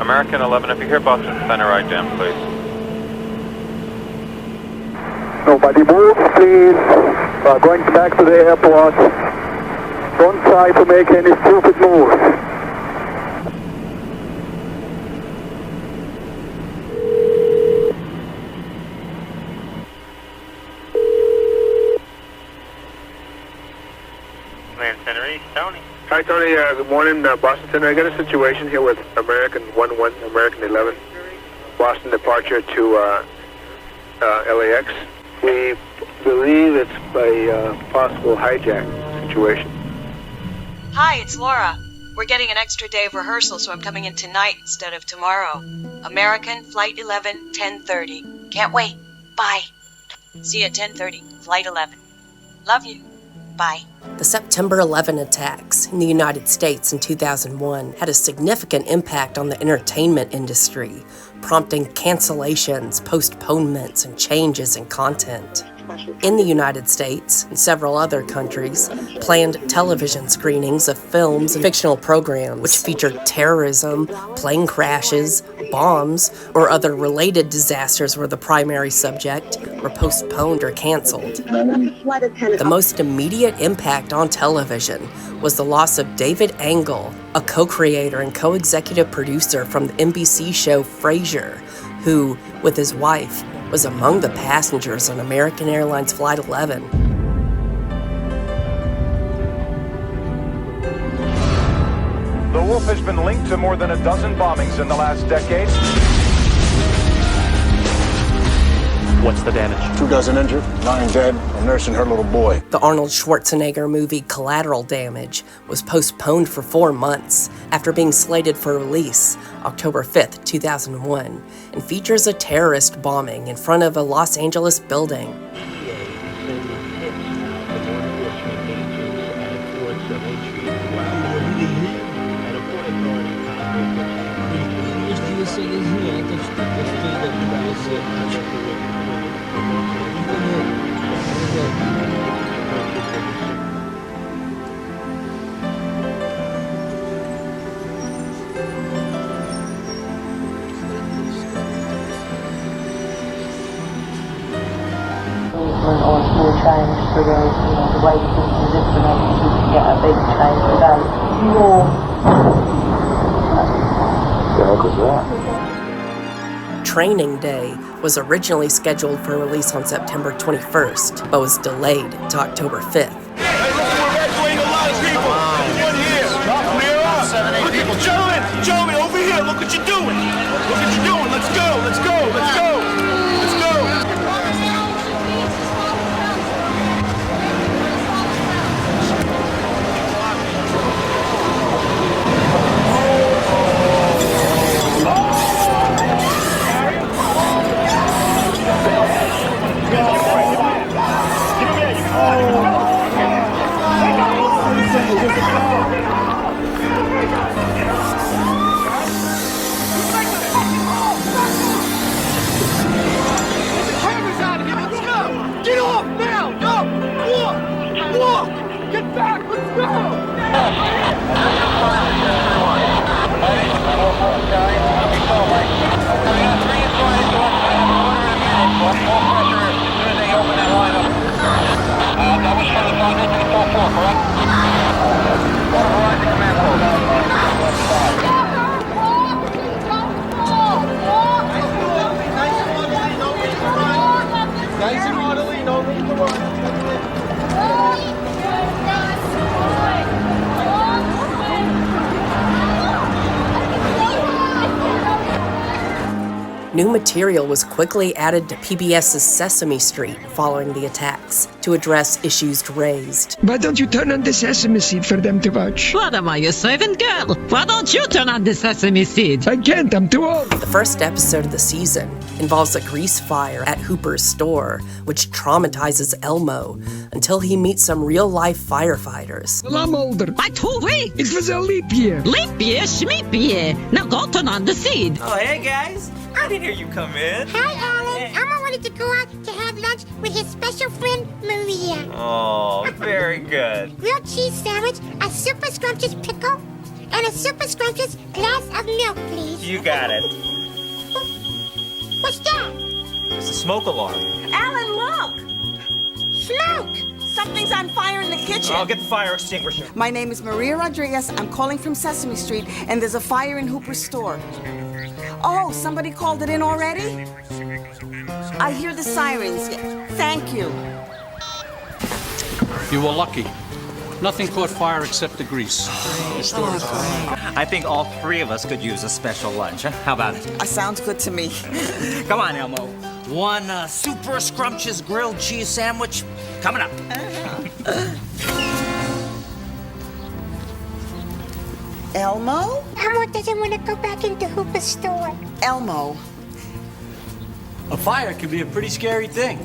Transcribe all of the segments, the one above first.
American 11, if you hear Boston Center, right down, please. Nobody move, please. Going back to the airport. Don't try to make any stupid moves. Command Center East, Tony. Hi, Tony. Good morning, Boston Center. I got a situation here with American 11, American 11, Boston departure to LAX. We believe it's a possible hijack situation. Hi, it's Laura. We're getting an extra day of rehearsal, so I'm coming in tonight instead of tomorrow. American, Flight 11, 10:30. Can't wait. Bye. See you at 10:30, Flight 11. Love you. Bye. The September 11 attacks in the United States in 2001 had a significant impact on the entertainment industry, prompting cancellations, postponements, and changes in content. In the United States and several other countries, planned television screenings of films and fictional programs which featured terrorism, plane crashes, bombs, or other related disasters were the primary subject were postponed or canceled. The most immediate impact on television was the loss of David Angle, a co-creator and co-executive producer from the NBC show Frasier, who, with his wife, was among the passengers on American Airlines Flight 11. The Wolf has been linked to more than a dozen bombings in the last decade. What's the damage? 2 dozen injured, 9 dead, a nurse and her little boy. The Arnold Schwarzenegger movie Collateral Damage was postponed for 4 months after being slated for release October 5th, 2001, and features a terrorist bombing in front of a Los Angeles building. Or a small change for the way things are implemented, you can get a big change without more. Training Day was originally scheduled for release on September 21st, but was delayed to October 5th. Hey, listen, we're evacuating a lot of people. Anyone here? Clear up. Look at gentlemen, over here. Look what you're doing. Look what you're doing. Let's go. Let's go. Let's go. Let's go. Get off now! Go! Walk! Get back! Let's go! Nice and orderly, no room to run. New material was quickly added to PBS's Sesame Street following the attacks to address issues raised. Why don't you turn on the Sesame Seed for them to watch? What am I, a servant girl? Why don't you turn on the Sesame Seed? I can't, I'm too old. The first episode of the season involves a grease fire at Hooper's store, which traumatizes Elmo until he meets some real-life firefighters. Well, I'm older. By 2 weeks. It was a leap year. Leap year, schmeep year. Now go turn on the seed. Oh, hey, guys. I didn't hear you come in. Hi, Alan. Elmo wanted to go out to have lunch with his special friend, Maria. Oh, very good. Grilled cheese sandwich, a super scrumptious pickle, and a super scrumptious glass of milk, please. You got it. What's that? It's a smoke alarm. Alan, look! Smoke! Something's on fire in the kitchen. I'll get the fire extinguisher. My name is Maria Rodriguez. I'm calling from Sesame Street, and there's a fire in Hooper's store. Oh, somebody called it in already? I hear the sirens. Thank you. You were lucky. Nothing caught fire except the grease. I think all three of us could use a special lunch. Huh? How about it? Sounds good to me. Come on, Elmo. One super scrumptious grilled cheese sandwich coming up. Elmo? Elmo doesn't want to go back into Hooper's store. Elmo. A fire could be a pretty scary thing.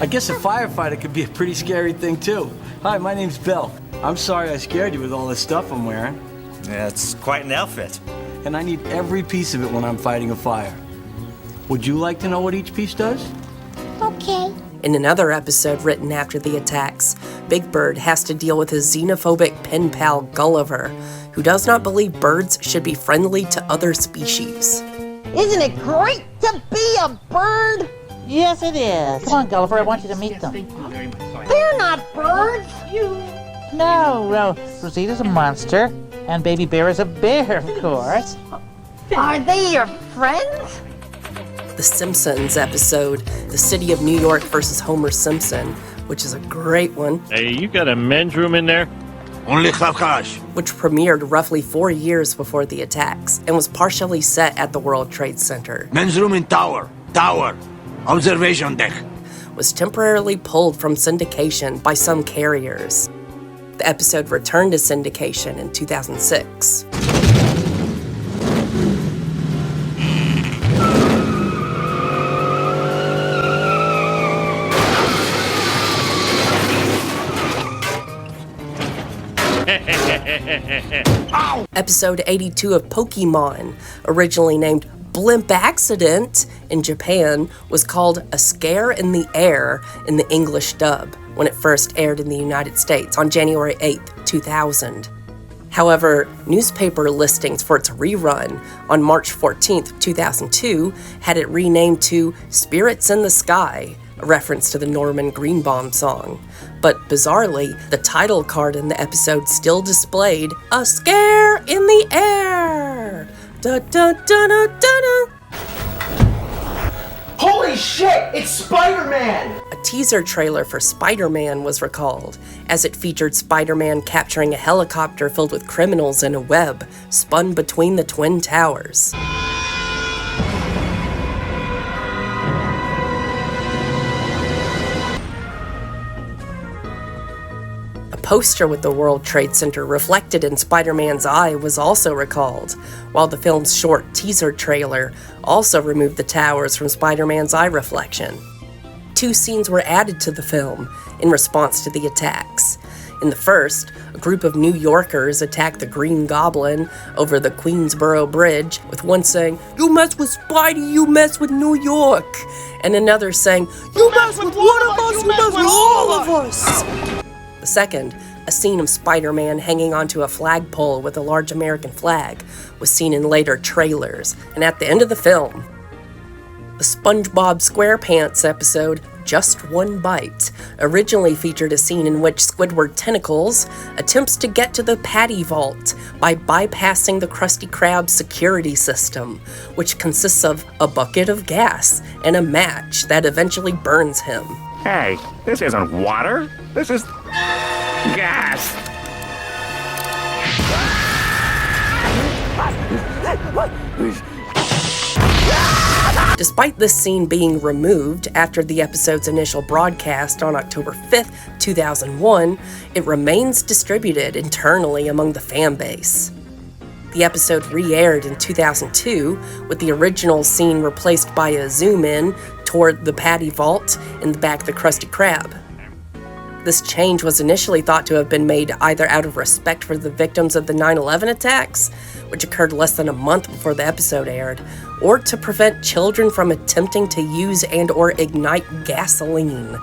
I guess a firefighter could be a pretty scary thing, too. Hi, my name's Bill. I'm sorry I scared you with all this stuff I'm wearing. Yeah, it's quite an outfit. And I need every piece of it when I'm fighting a fire. Would you like to know what each piece does? Okay. In another episode written after the attacks, Big Bird has to deal with his xenophobic pen pal Gulliver, who does not believe birds should be friendly to other species. Isn't it great to be a bird? Yes, it is. Come on, Gulliver, I want you to meet them. They're not birds. No, Rosita's a monster, and Baby Bear is a bear, of course. Are they your friends? The Simpsons episode, The City of New York versus Homer Simpson, which is a great one. Hey, you got a men's room in there? Only Klavkaj. Which premiered roughly 4 years before the attacks and was partially set at the World Trade Center. Men's room in tower. Observation deck. Was temporarily pulled from syndication by some carriers. The episode returned to syndication in 2006. Episode 82 of Pokemon, originally named Blimp Accident in Japan, was called A Scare in the Air in the English dub when it first aired in the United States on January 8, 2000. However, newspaper listings for its rerun on March 14, 2002 had it renamed to Spirits in the Sky, a reference to the Norman Greenbaum song. But bizarrely, the title card in the episode still displayed A Scare in the Air! Da da da da da da! Holy shit! It's Spider-Man! A teaser trailer for Spider-Man was recalled, as it featured Spider-Man capturing a helicopter filled with criminals in a web spun between the Twin Towers. A poster with the World Trade Center reflected in Spider-Man's eye was also recalled, while the film's short teaser trailer also removed the towers from Spider-Man's eye reflection. 2 scenes were added to the film in response to the attacks. In the first, a group of New Yorkers attacked the Green Goblin over the Queensboro Bridge, with one saying, "You mess with Spidey, you mess with New York," and another saying, "You mess with one of us, you mess with all of us." The second, a scene of Spider-Man hanging onto a flagpole with a large American flag, was seen in later trailers, and at the end of the film. The SpongeBob SquarePants episode, Just One Bite, originally featured a scene in which Squidward Tentacles attempts to get to the Patty Vault by bypassing the Krusty Krab security system, which consists of a bucket of gas and a match that eventually burns him. Hey, this isn't water. This is gas. Despite this scene being removed after the episode's initial broadcast on October 5th, 2001, it remains distributed internally among the fan base. The episode re-aired in 2002, with the original scene replaced by a zoom-in toward the Patty Vault in the back of the Krusty Krab. This change was initially thought to have been made either out of respect for the victims of the 9/11 attacks, which occurred less than a month before the episode aired, or to prevent children from attempting to use and or ignite gasoline.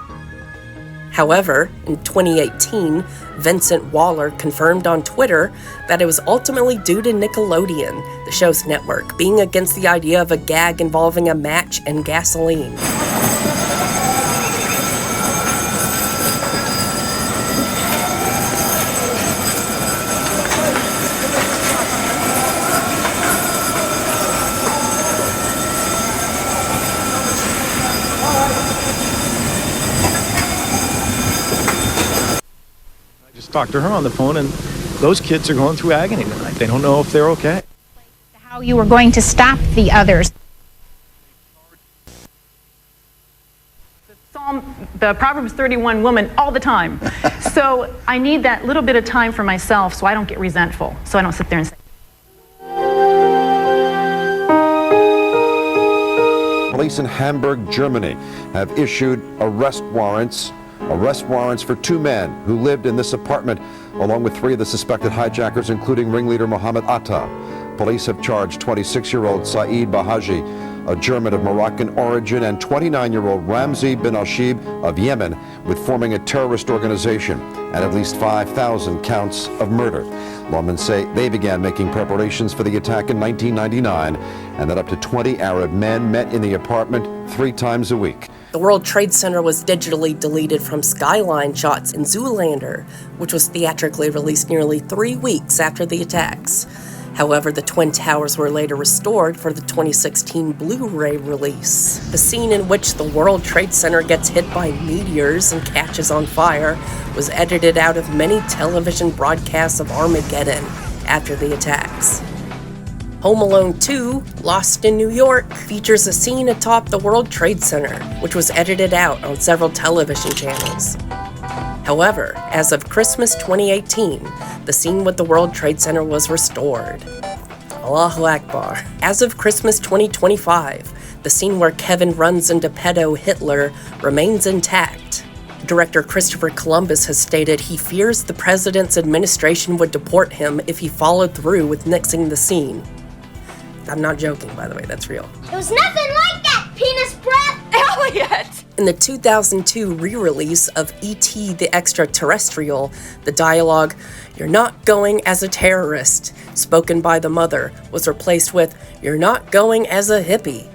However, in 2018, Vincent Waller confirmed on Twitter that it was ultimately due to Nickelodeon, the show's network, being against the idea of a gag involving a match and gasoline. Talked to her on the phone, and those kids are going through agony tonight. They don't know if they're okay. How you were going to stop the others. The Proverbs 31 woman all the time. So I need that little bit of time for myself so I don't get resentful, so I don't sit there and say. Police in Hamburg, Germany have issued arrest warrants for 2 men who lived in this apartment, along with 3 of the suspected hijackers, including ringleader Mohammed Atta. Police have charged 26-year-old Saeed Bahaji, a German of Moroccan origin, and 29-year-old Ramzi bin Ashib of Yemen with forming a terrorist organization and at least 5,000 counts of murder. Lawmen say they began making preparations for the attack in 1999 and that up to 20 Arab men met in the apartment 3 times a week. The World Trade Center was digitally deleted from skyline shots in Zoolander, which was theatrically released nearly 3 weeks after the attacks. However, the Twin Towers were later restored for the 2016 Blu-ray release. The scene in which the World Trade Center gets hit by meteors and catches on fire was edited out of many television broadcasts of Armageddon after the attacks. Home Alone 2, Lost in New York, features a scene atop the World Trade Center, which was edited out on several television channels. However, as of Christmas 2018, the scene with the World Trade Center was restored. Allahu Akbar. As of Christmas 2025, the scene where Kevin runs into pedo Hitler remains intact. Director Christopher Columbus has stated he fears the president's administration would deport him if he followed through with nixing the scene. I'm not joking, by the way, that's real. It was nothing like that, penis breath! Elliot! In the 2002 re-release of E.T. the Extraterrestrial, the dialogue, "You're not going as a terrorist," spoken by the mother, was replaced with, "You're not going as a hippie."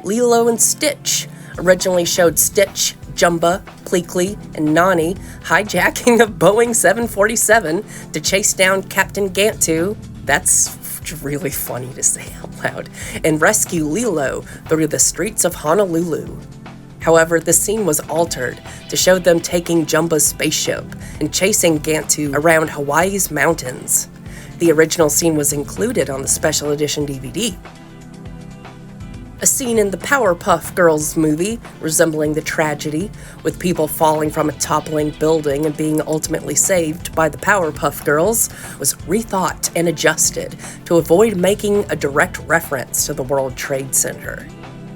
Lilo and Stitch originally showed Stitch, Jumba, Pleakley, and Nani hijacking a Boeing 747 to chase down Captain Gantu. That's really funny to say out loud. And rescue Lilo through the streets of Honolulu. However, the scene was altered to show them taking Jumba's spaceship and chasing Gantu around Hawaii's mountains. The original scene was included on the special edition DVD. A scene in the Powerpuff Girls movie, resembling the tragedy, with people falling from a toppling building and being ultimately saved by the Powerpuff Girls, was rethought and adjusted to avoid making a direct reference to the World Trade Center.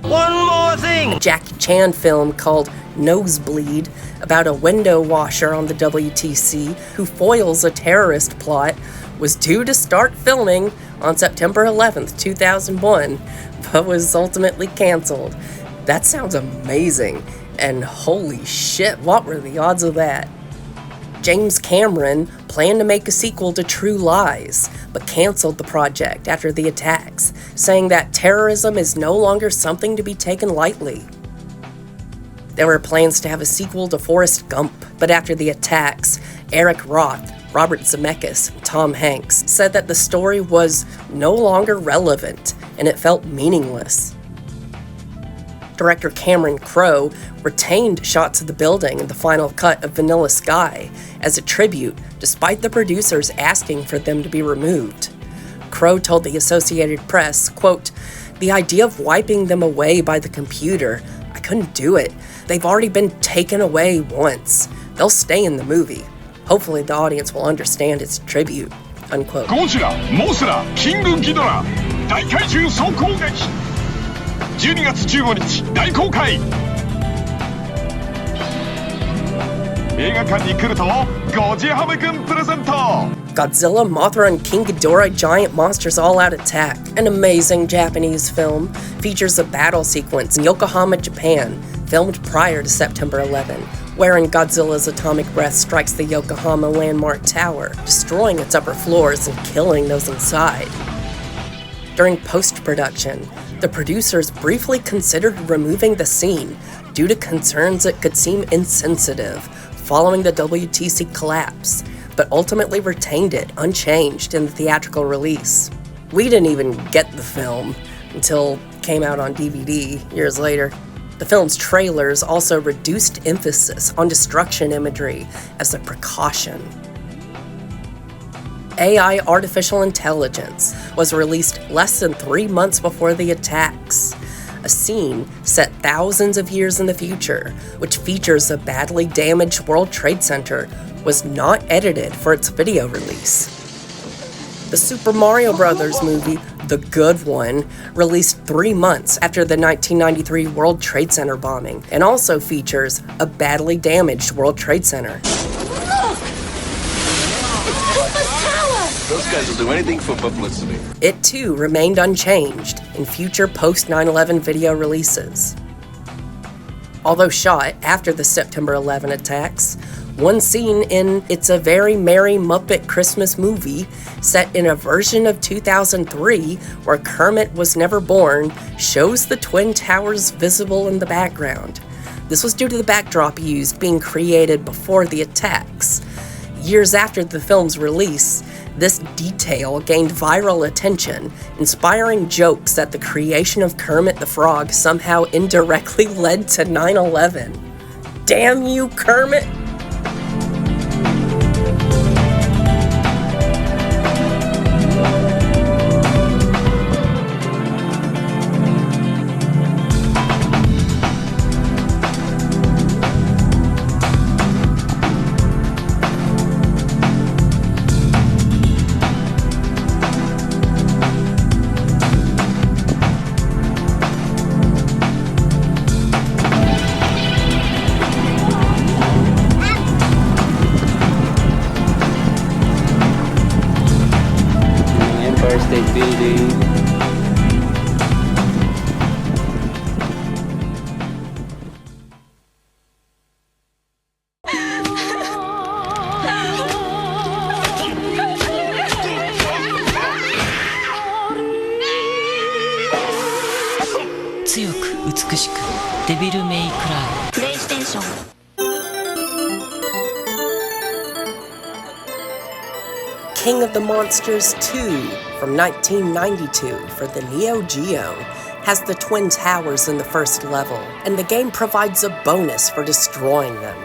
One more thing! A Jackie Chan film called Nosebleed, about a window washer on the WTC who foils a terrorist plot, was due to start filming on September 11th, 2001, but was ultimately canceled. That sounds amazing, and holy shit, what were the odds of that? James Cameron planned to make a sequel to True Lies, but canceled the project after the attacks, saying that terrorism is no longer something to be taken lightly. There were plans to have a sequel to Forrest Gump, but after the attacks, Eric Roth, Robert Zemeckis, and Tom Hanks said that the story was no longer relevant and it felt meaningless. Director Cameron Crowe retained shots of the building in the final cut of Vanilla Sky as a tribute, despite the producers asking for them to be removed. Crowe told the Associated Press, quote, "The idea of wiping them away by the computer, I couldn't do it. They've already been taken away once. They'll stay in the movie. Hopefully the audience will understand its tribute," unquote. ゴジラ、モスラ、キングギドラ、大怪獣総攻撃。12月15日大公開。映画館に来るとゴジハメくんプレゼント。Godzilla, Mothra, and King Ghidorah Giant Monsters All-Out Attack, an amazing Japanese film, features a battle sequence in Yokohama, Japan, filmed prior to September 11, wherein Godzilla's atomic breath strikes the Yokohama landmark tower, destroying its upper floors and killing those inside. During post-production, the producers briefly considered removing the scene due to concerns it could seem insensitive following the WTC collapse, but ultimately retained it unchanged in the theatrical release. We didn't even get the film until it came out on DVD years later. The film's trailers also reduced emphasis on destruction imagery as a precaution. AI artificial intelligence was released less than 3 months before the attacks. A scene set thousands of years in the future, which features a badly damaged World Trade Center, was not edited for its video release. The Super Mario Bros. Movie, the good one, released 3 months after the 1993 World Trade Center bombing, and also features a badly damaged World Trade Center. Those guys will do anything for publicity. It too remained unchanged in future post-9/11 video releases. Although shot after the September 11 attacks, one scene in It's a Very Merry Muppet Christmas Movie, set in a version of 2003 where Kermit was never born, shows the Twin Towers visible in the background. This was due to the backdrop used being created before the attacks. Years after the film's release, this detail gained viral attention, inspiring jokes that the creation of Kermit the Frog somehow indirectly led to 9/11. Damn you, Kermit! State Building. King of the Monsters 2 from 1992 for the Neo Geo has the Twin Towers in the first level, and the game provides a bonus for destroying them.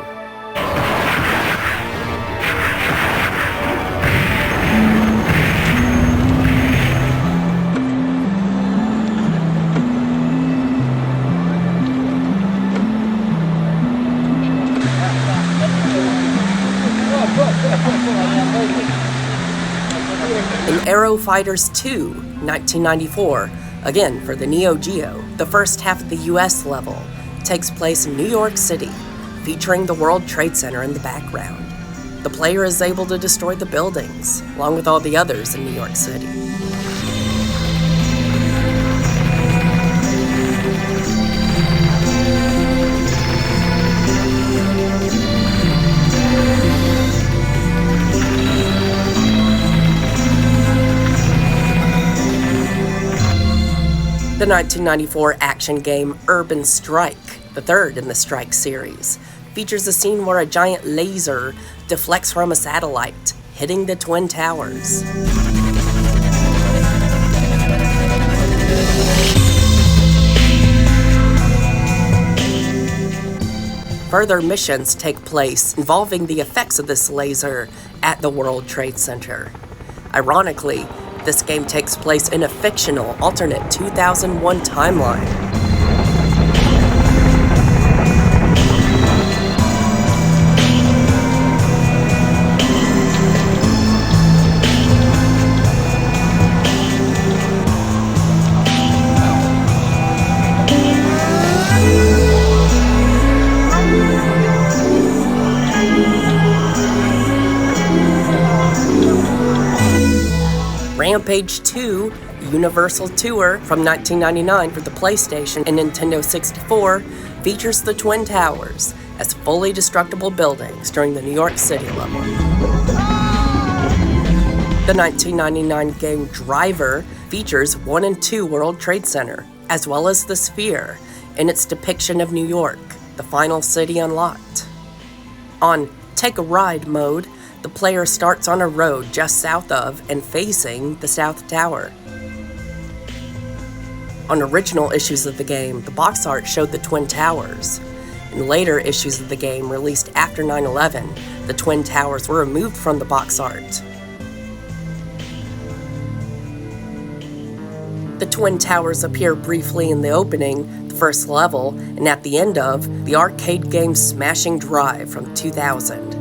In Aero Fighters 2, 1994, again for the Neo Geo, the first half of the US level takes place in New York City, featuring the World Trade Center in the background. The player is able to destroy the buildings, along with all the others in New York City. The 1994 action game Urban Strike, the third in the Strike series, features a scene where a giant laser deflects from a satellite, hitting the Twin Towers. Further missions take place involving the effects of this laser at the World Trade Center. Ironically, this game takes place in a fictional, alternate 2001 timeline. Rampage 2, Universal Tour from 1999 for the PlayStation and Nintendo 64 features the Twin Towers as fully destructible buildings during the New York City level. The 1999 game Driver features 1 and 2 World Trade Center, as well as the Sphere, in its depiction of New York, the final city unlocked. On Take a Ride mode, the player starts on a road just south of and facing the South Tower. On original issues of the game, the box art showed the Twin Towers. In later issues of the game released after 9/11, the Twin Towers were removed from the box art. The Twin Towers appear briefly in the opening, the first level, and at the end of the arcade game Smashing Drive from 2000.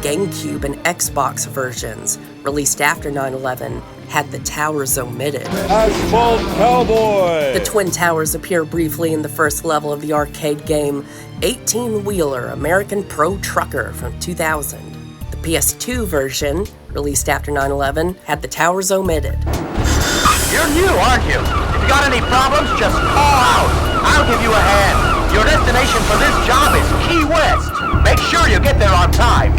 GameCube and Xbox versions, released after 9/11, had the towers omitted. Asphalt Cowboy! The Twin Towers appear briefly in the first level of the arcade game 18-Wheeler American Pro Trucker from 2000. The PS2 version, released after 9/11, had the towers omitted. You're new, aren't you? If you got any problems, just call out. I'll give you a hand. Your destination for this job is Key West. Make sure you get there on time.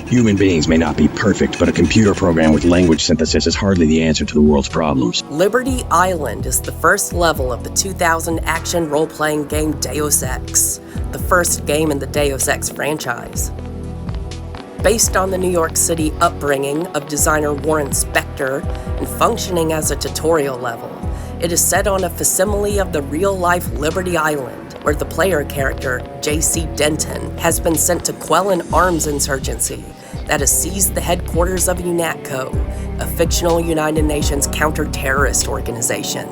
Human beings may not be perfect, but a computer program with language synthesis is hardly the answer to the world's problems. Liberty Island is the first level of the 2000 action role-playing game Deus Ex, the first game in the Deus Ex franchise. Based on the New York City upbringing of designer Warren Spector and functioning as a tutorial level, it is set on a facsimile of the real-life Liberty Island, where the player character, J.C. Denton, has been sent to quell an arms insurgency that has seized the headquarters of UNATCO, a fictional United Nations counter-terrorist organization.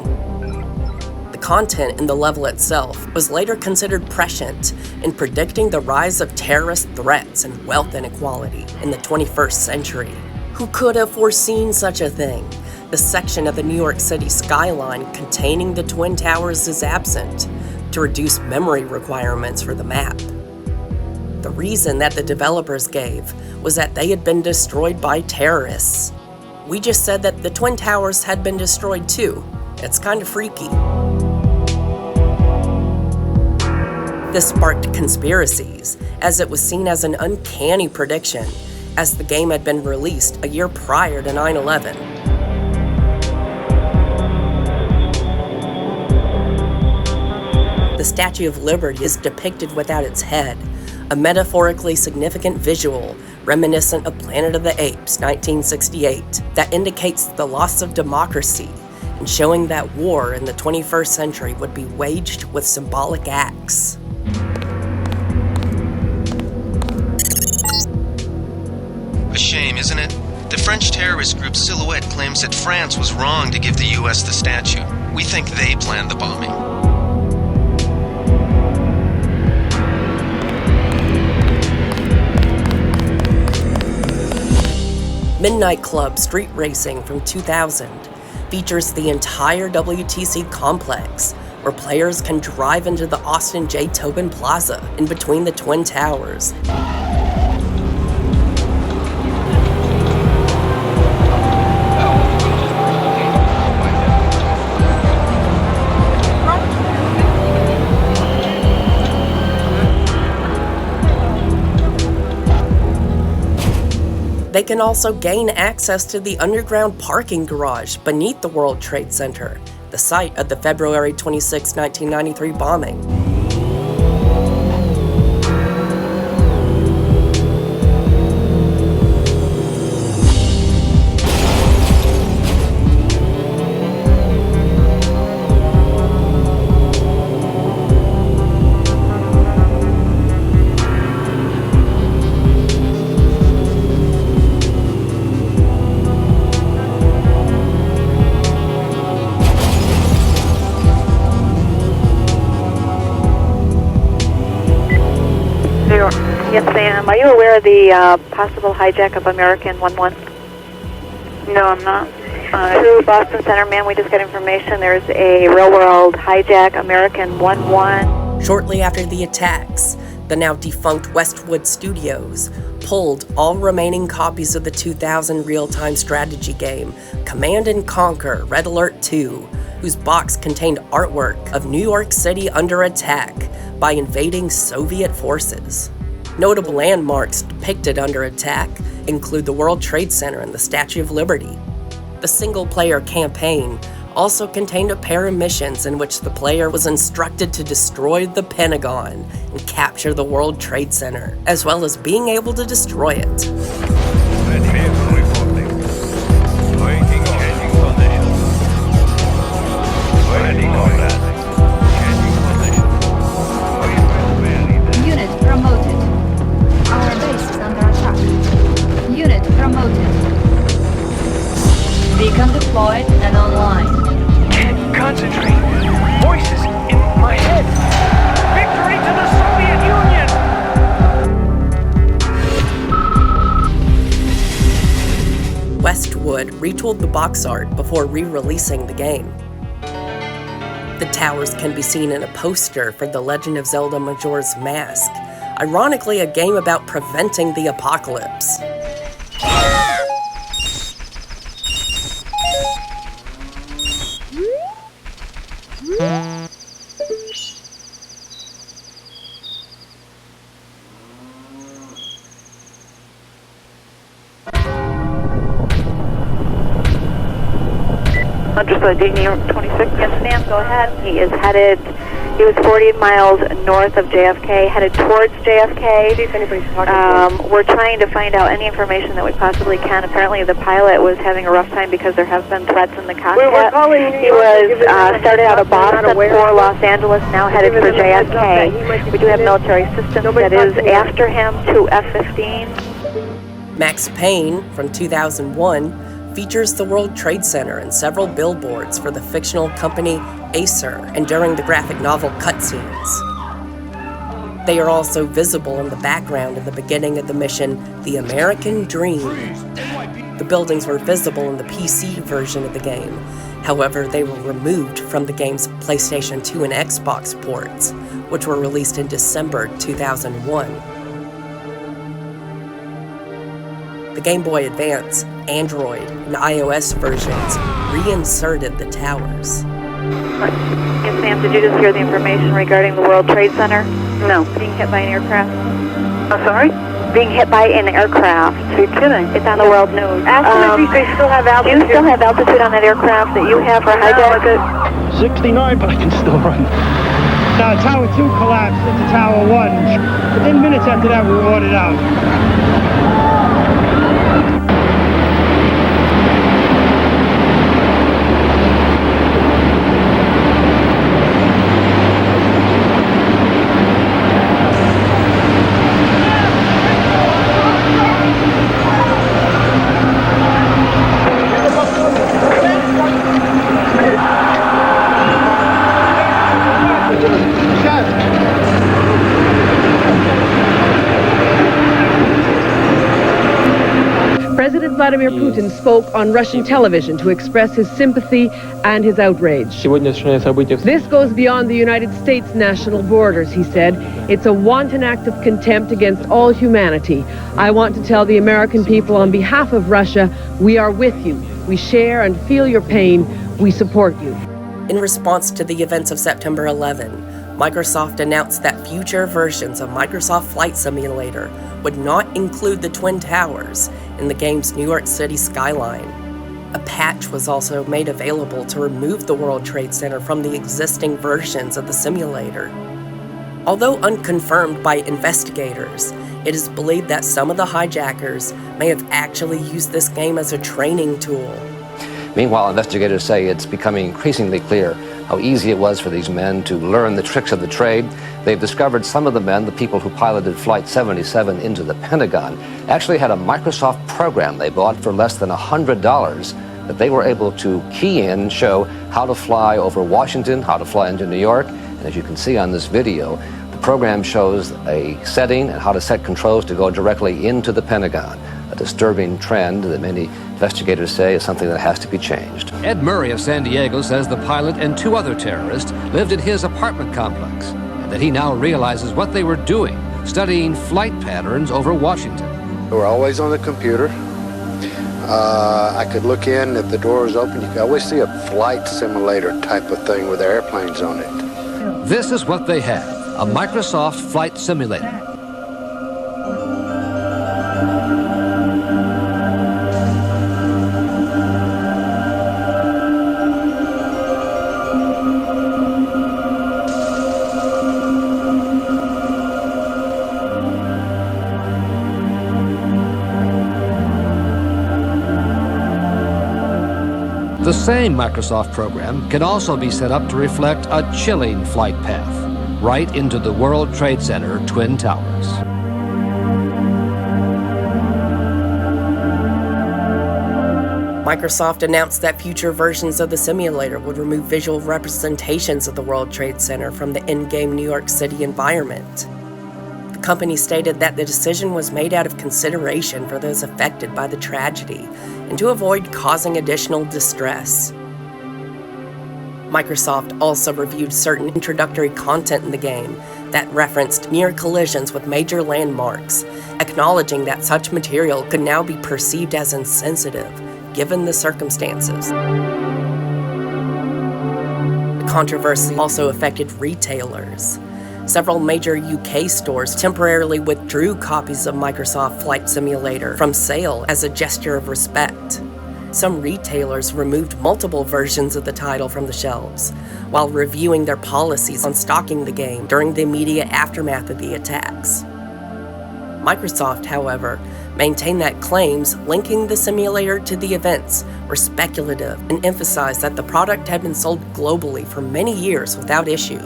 The content in the level itself was later considered prescient in predicting the rise of terrorist threats and wealth inequality in the 21st century. Who could have foreseen such a thing? The section of the New York City skyline containing the Twin Towers is absent to reduce memory requirements for the map. The reason that the developers gave was that they had been destroyed by terrorists. We just said that the Twin Towers had been destroyed too. It's kind of freaky. This sparked conspiracies, as it was seen as an uncanny prediction, as the game had been released a year prior to 9/11. The Statue of Liberty is depicted without its head, a metaphorically significant visual reminiscent of Planet of the Apes 1968 that indicates the loss of democracy and showing that war in the 21st century would be waged with symbolic acts. A shame, isn't it? The French terrorist group Silhouette claims that France was wrong to give the US the statue. We think they planned the bombing. Midnight Club Street Racing from 2000 features the entire WTC complex, where players can drive into the Austin J. Tobin Plaza in between the Twin Towers. they can also gain access to the underground parking garage beneath the World Trade Center, the site of the February 26, 1993 bombing. Yes, ma'am. Are you aware of the possible hijack of American 11? No, I'm not. Through Boston Center, ma'am, we just got information. There's a real-world hijack, American 11. Shortly after the attacks, the now defunct Westwood Studios pulled all remaining copies of the 2000 real-time strategy game Command & Conquer Red Alert 2, whose box contained artwork of New York City under attack by invading Soviet forces. Notable landmarks depicted under attack include the World Trade Center and the Statue of Liberty. The single-player campaign also contained a pair of missions in which the player was instructed to destroy the Pentagon and capture the World Trade Center, as well as being able to destroy it. Unit promoted. Our base is under attack. Unit promoted. Beacon deployed and online. Can't concentrate. Voices in my head. Victory to the Soviet Union! Westwood retooled the box art before re-releasing the game. The towers can be seen in a poster for The Legend of Zelda Majora's Mask, ironically a game about preventing the apocalypse. Understood. New York 26. Yes, ma'am. Go ahead. He was 40 miles north of JFK, headed towards JFK. See if anybody's talking We're trying to find out any information that we possibly can. Apparently, the pilot was having a rough time because there have been threats in the cockpit. We're calling He was started out of Boston for Los Angeles, now headed for JFK. We do have military assistance that is after him to F-15. Max Payne from 2001 features the World Trade Center and several billboards for the fictional company Acer and during the graphic novel cutscenes. They are also visible in the background in the beginning of the mission, The American Dream. The buildings were visible in the PC version of the game. However, they were removed from the game's PlayStation 2 and Xbox ports, which were released in December 2001. The Game Boy Advance, Android, and iOS versions reinserted the towers. Yes, ma'am. Did you just hear the information regarding the World Trade Center? No. Being hit by an aircraft. I'm sorry? Being hit by an aircraft. You're kidding. It's on the world news. Ask them if they still have altitude. Do you still have altitude on that aircraft that you have for hijack? 69, but I can still run. Tower 2 collapsed into Tower 1. Within minutes after that, we were ordered out. President Vladimir Putin spoke on Russian television to express his sympathy and his outrage. This goes beyond the United States' national borders, he said. It's a wanton act of contempt against all humanity. I want to tell the American people on behalf of Russia, we are with you. We share and feel your pain. We support you. In response to the events of September 11, Microsoft announced that future versions of Microsoft Flight Simulator would not include the Twin Towers. in the game's New York City skyline. A patch was also made available to remove the World Trade Center from the existing versions of the simulator. Although unconfirmed by investigators, it is believed that some of the hijackers may have actually used this game as a training tool. Meanwhile, investigators say it's becoming increasingly clear how easy it was for these men to learn the tricks of the trade. They've discovered some of the men, the people who piloted Flight 77 into the Pentagon, actually had a Microsoft program they bought for less than $100 that they were able to key in and show how to fly over Washington, how to fly into New York. And as you can see on this video, the program shows a setting and how to set controls to go directly into the Pentagon. A disturbing trend that many investigators say is something that has to be changed. Ed Murray of San Diego says the pilot and two other terrorists lived in his apartment complex, and that he now realizes what they were doing, studying flight patterns over Washington. We're always on the computer. I could look in, if the door is open, you can always see a flight simulator type of thing with airplanes on it. This is what they have, a Microsoft flight simulator. The same Microsoft program can also be set up to reflect a chilling flight path, right into the World Trade Center Twin Towers. Microsoft announced that future versions of the simulator would remove visual representations of the World Trade Center from the in-game New York City environment. The company stated that the decision was made out of consideration for those affected by the tragedy and to avoid causing additional distress. Microsoft also reviewed certain introductory content in the game that referenced near collisions with major landmarks, acknowledging that such material could now be perceived as insensitive, given the circumstances. The controversy also affected retailers. Several major UK stores temporarily withdrew copies of Microsoft Flight Simulator from sale as a gesture of respect. Some retailers removed multiple versions of the title from the shelves, while reviewing their policies on stocking the game during the immediate aftermath of the attacks. Microsoft, however, maintained that claims linking the simulator to the events were speculative and emphasized that the product had been sold globally for many years without issue.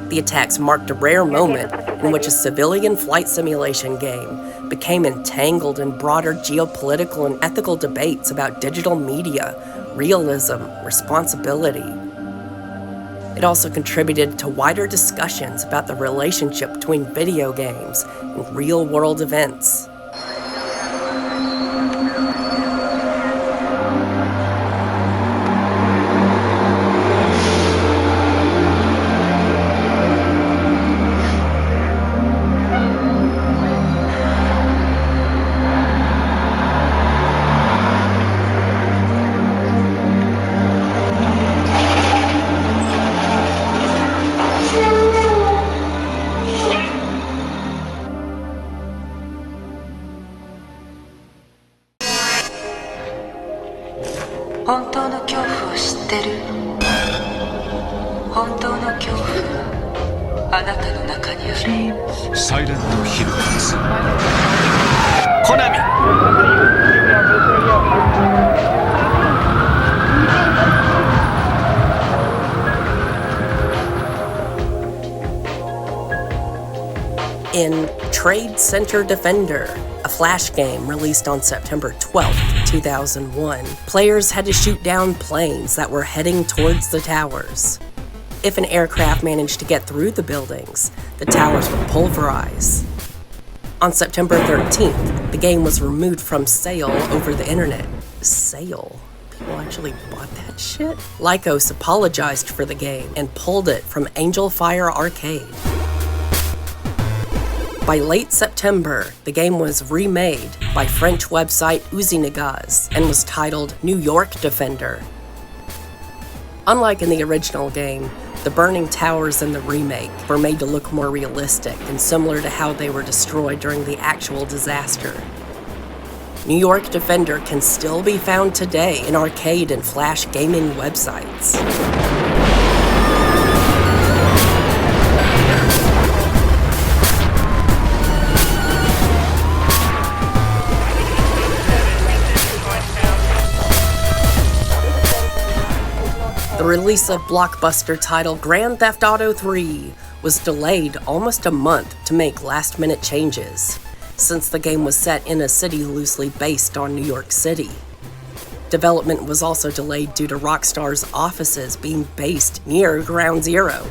The attacks marked a rare moment in which a civilian flight simulation game became entangled in broader geopolitical and ethical debates about digital media, realism, responsibility. It also contributed to wider discussions about the relationship between video games and real-world events. In Trade Center Defender, a Flash game released on September 12, 2001, players had to shoot down planes that were heading towards the towers. If an aircraft managed to get through the buildings, the towers would pulverize. On September 13th, the game was removed from sale over the internet. Sale? People actually bought that shit? Lycos apologized for the game and pulled it from Angel Fire Arcade. By late September, the game was remade by French website Uzinagaz and was titled New York Defender. Unlike in the original game, the burning towers in the remake were made to look more realistic and similar to how they were destroyed during the actual disaster. New York Defender can still be found today in arcade and flash gaming websites. The release of blockbuster title Grand Theft Auto 3 was delayed almost a month to make last-minute changes, since the game was set in a city loosely based on New York City. Development was also delayed due to Rockstar's offices being based near Ground Zero.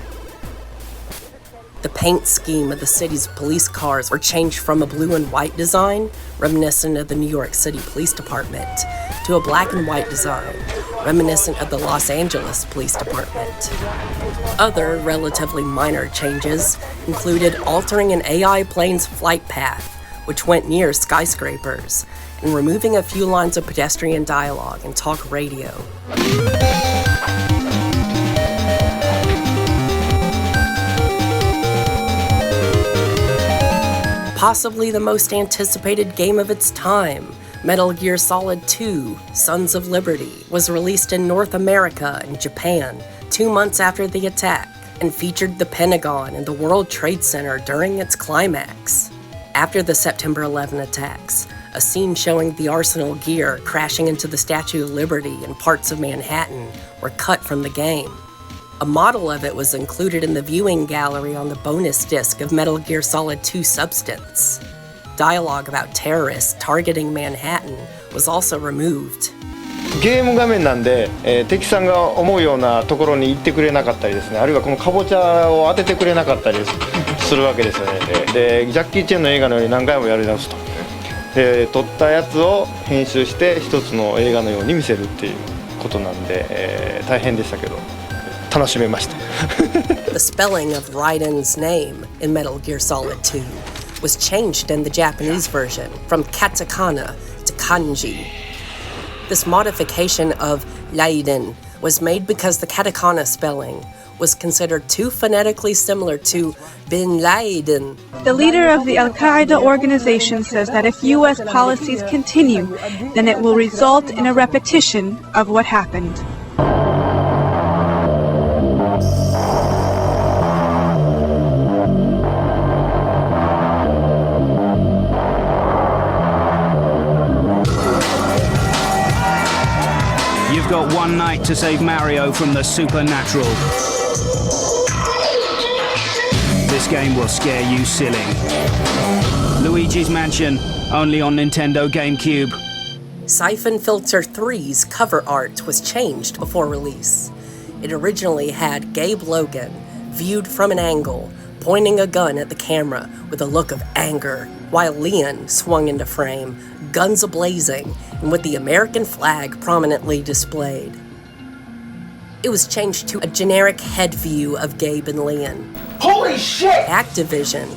The paint scheme of the city's police cars were changed from a blue and white design, reminiscent of the New York City Police Department, to a black and white design, reminiscent of the Los Angeles Police Department. Other relatively minor changes included altering an AI plane's flight path, which went near skyscrapers, and removing a few lines of pedestrian dialogue and talk radio. Possibly the most anticipated game of its time, Metal Gear Solid 2: Sons of Liberty was released in North America and Japan 2 months after the attack, and featured the Pentagon and the World Trade Center during its climax. After the September 11 attacks, a scene showing the Arsenal gear crashing into the Statue of Liberty and parts of Manhattan were cut from the game. A model of it was included in the viewing gallery on the bonus disc of Metal Gear Solid 2 Substance. Dialogue about terrorists targeting Manhattan was also removed. ゲーム画面なんで、敵さんが思うようなところに行ってくれなかったりですね、あるいはこのカボチャを当ててくれなかったりするわけですよね。でジャッキー・チェンの映画のように何回もやり直すと。で撮ったやつを編集して一つの映画のように見せるっていうことなんで、大変でしたけど楽しめました。The spelling of Raiden's name in Metal Gear Solid 2 was changed in the Japanese version from katakana to kanji. This modification of Raiden was made because the katakana spelling was considered too phonetically similar to Bin Laden. The leader of the Al-Qaeda organization says that if U.S. policies continue, then it will result in a repetition of what happened. You've got one night to save Mario from the supernatural. This game will scare you silly. Luigi's Mansion, only on Nintendo GameCube. Siphon Filter 3's cover art was changed before release. It originally had Gabe Logan, viewed from an angle, pointing a gun at the camera with a look of anger, while Leon swung into frame, guns ablazing, and with the American flag prominently displayed. It was changed to a generic head view of Gabe and Leon. Holy shit! Activision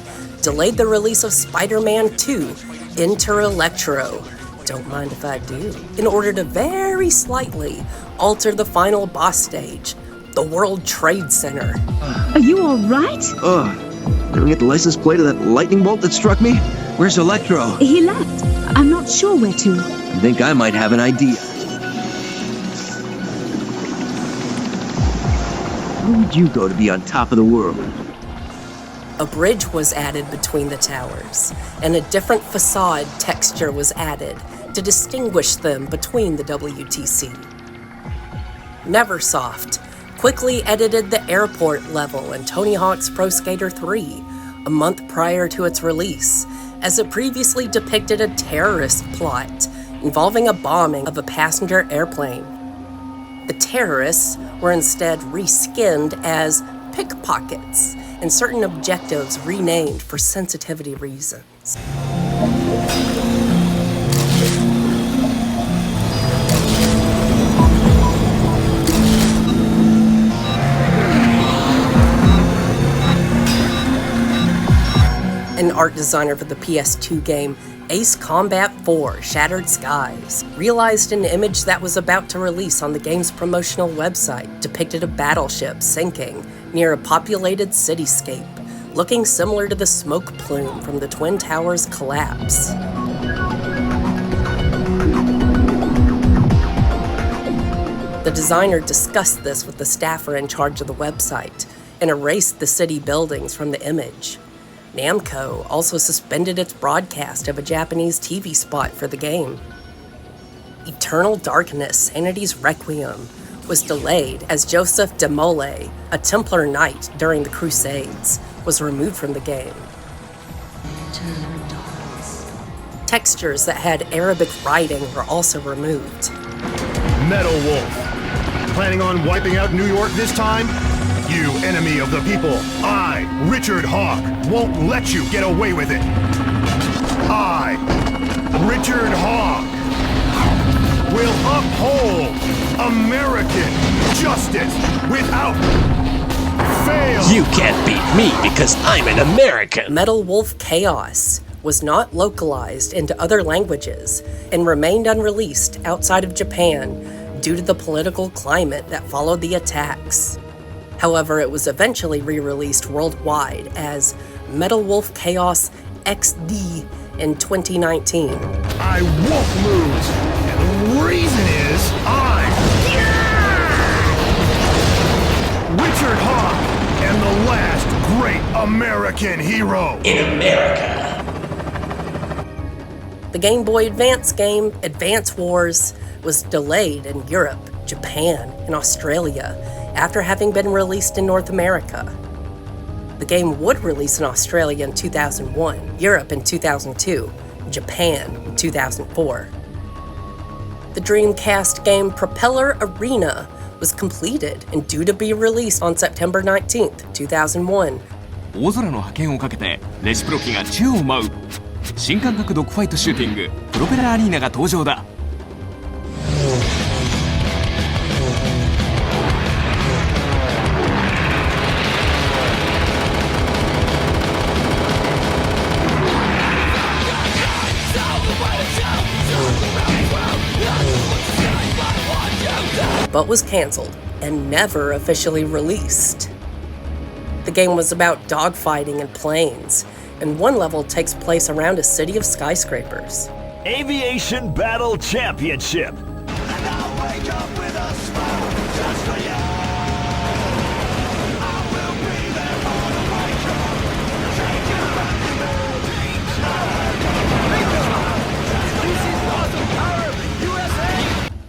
delayed the release of Spider-Man 2, Enter Electro, don't mind if I do, in order to very slightly alter the final boss stage, the World Trade Center. Are you all right? Did we get the license plate of that lightning bolt that struck me? Where's Electro? He left. I'm not sure where to. I think I might have an idea. Where would you go to be on top of the world? A bridge was added between the towers, and a different facade texture was added to distinguish them between the WTC. Neversoft quickly edited the airport level in Tony Hawk's Pro Skater 3 a month prior to its release, as it previously depicted a terrorist plot involving a bombing of a passenger airplane. The terrorists were instead reskinned as pickpockets, and certain objectives renamed for sensitivity reasons. An art designer for the PS2 game Ace Combat 4 Shattered Skies realized an image that was about to release on the game's promotional website depicted a battleship sinking near a populated cityscape, looking similar to the smoke plume from the Twin Towers collapse. The designer discussed this with the staffer in charge of the website and erased the city buildings from the image. Namco also suspended its broadcast of a Japanese TV spot for the game. Eternal Darkness: Sanity's Requiem was delayed as Joseph de Molay, a Templar knight during the Crusades, was removed from the game. Textures that had Arabic writing were also removed. Metal Wolf. Planning on wiping out New York this time? You enemy of the people, I, Richard Hawk, won't let you get away with it. I, Richard Hawk, will uphold American justice without fail. You can't beat me because I'm an American. Metal Wolf Chaos was not localized into other languages and remained unreleased outside of Japan due to the political climate that followed the attacks. However, it was eventually re-released worldwide as Metal Wolf Chaos XD in 2019. I won't lose, and the reason is Richard Hawk and the last great American hero in America. The Game Boy Advance game, Advance Wars, was delayed in Europe, Japan, and Australia after having been released in North America. The game would release in Australia in 2001, Europe in 2002, Japan in 2004. The Dreamcast game Propeller Arena was completed and due to be released on September 19th, 2001. 大空の覇権をかけてレシプロ機が宙を舞う新感覚ドッグファイトシューティングプロペラアリーナが登場だ。But was canceled and never officially released. The game was about dogfighting in planes, and one level takes place around a city of skyscrapers. Aviation Battle Championship.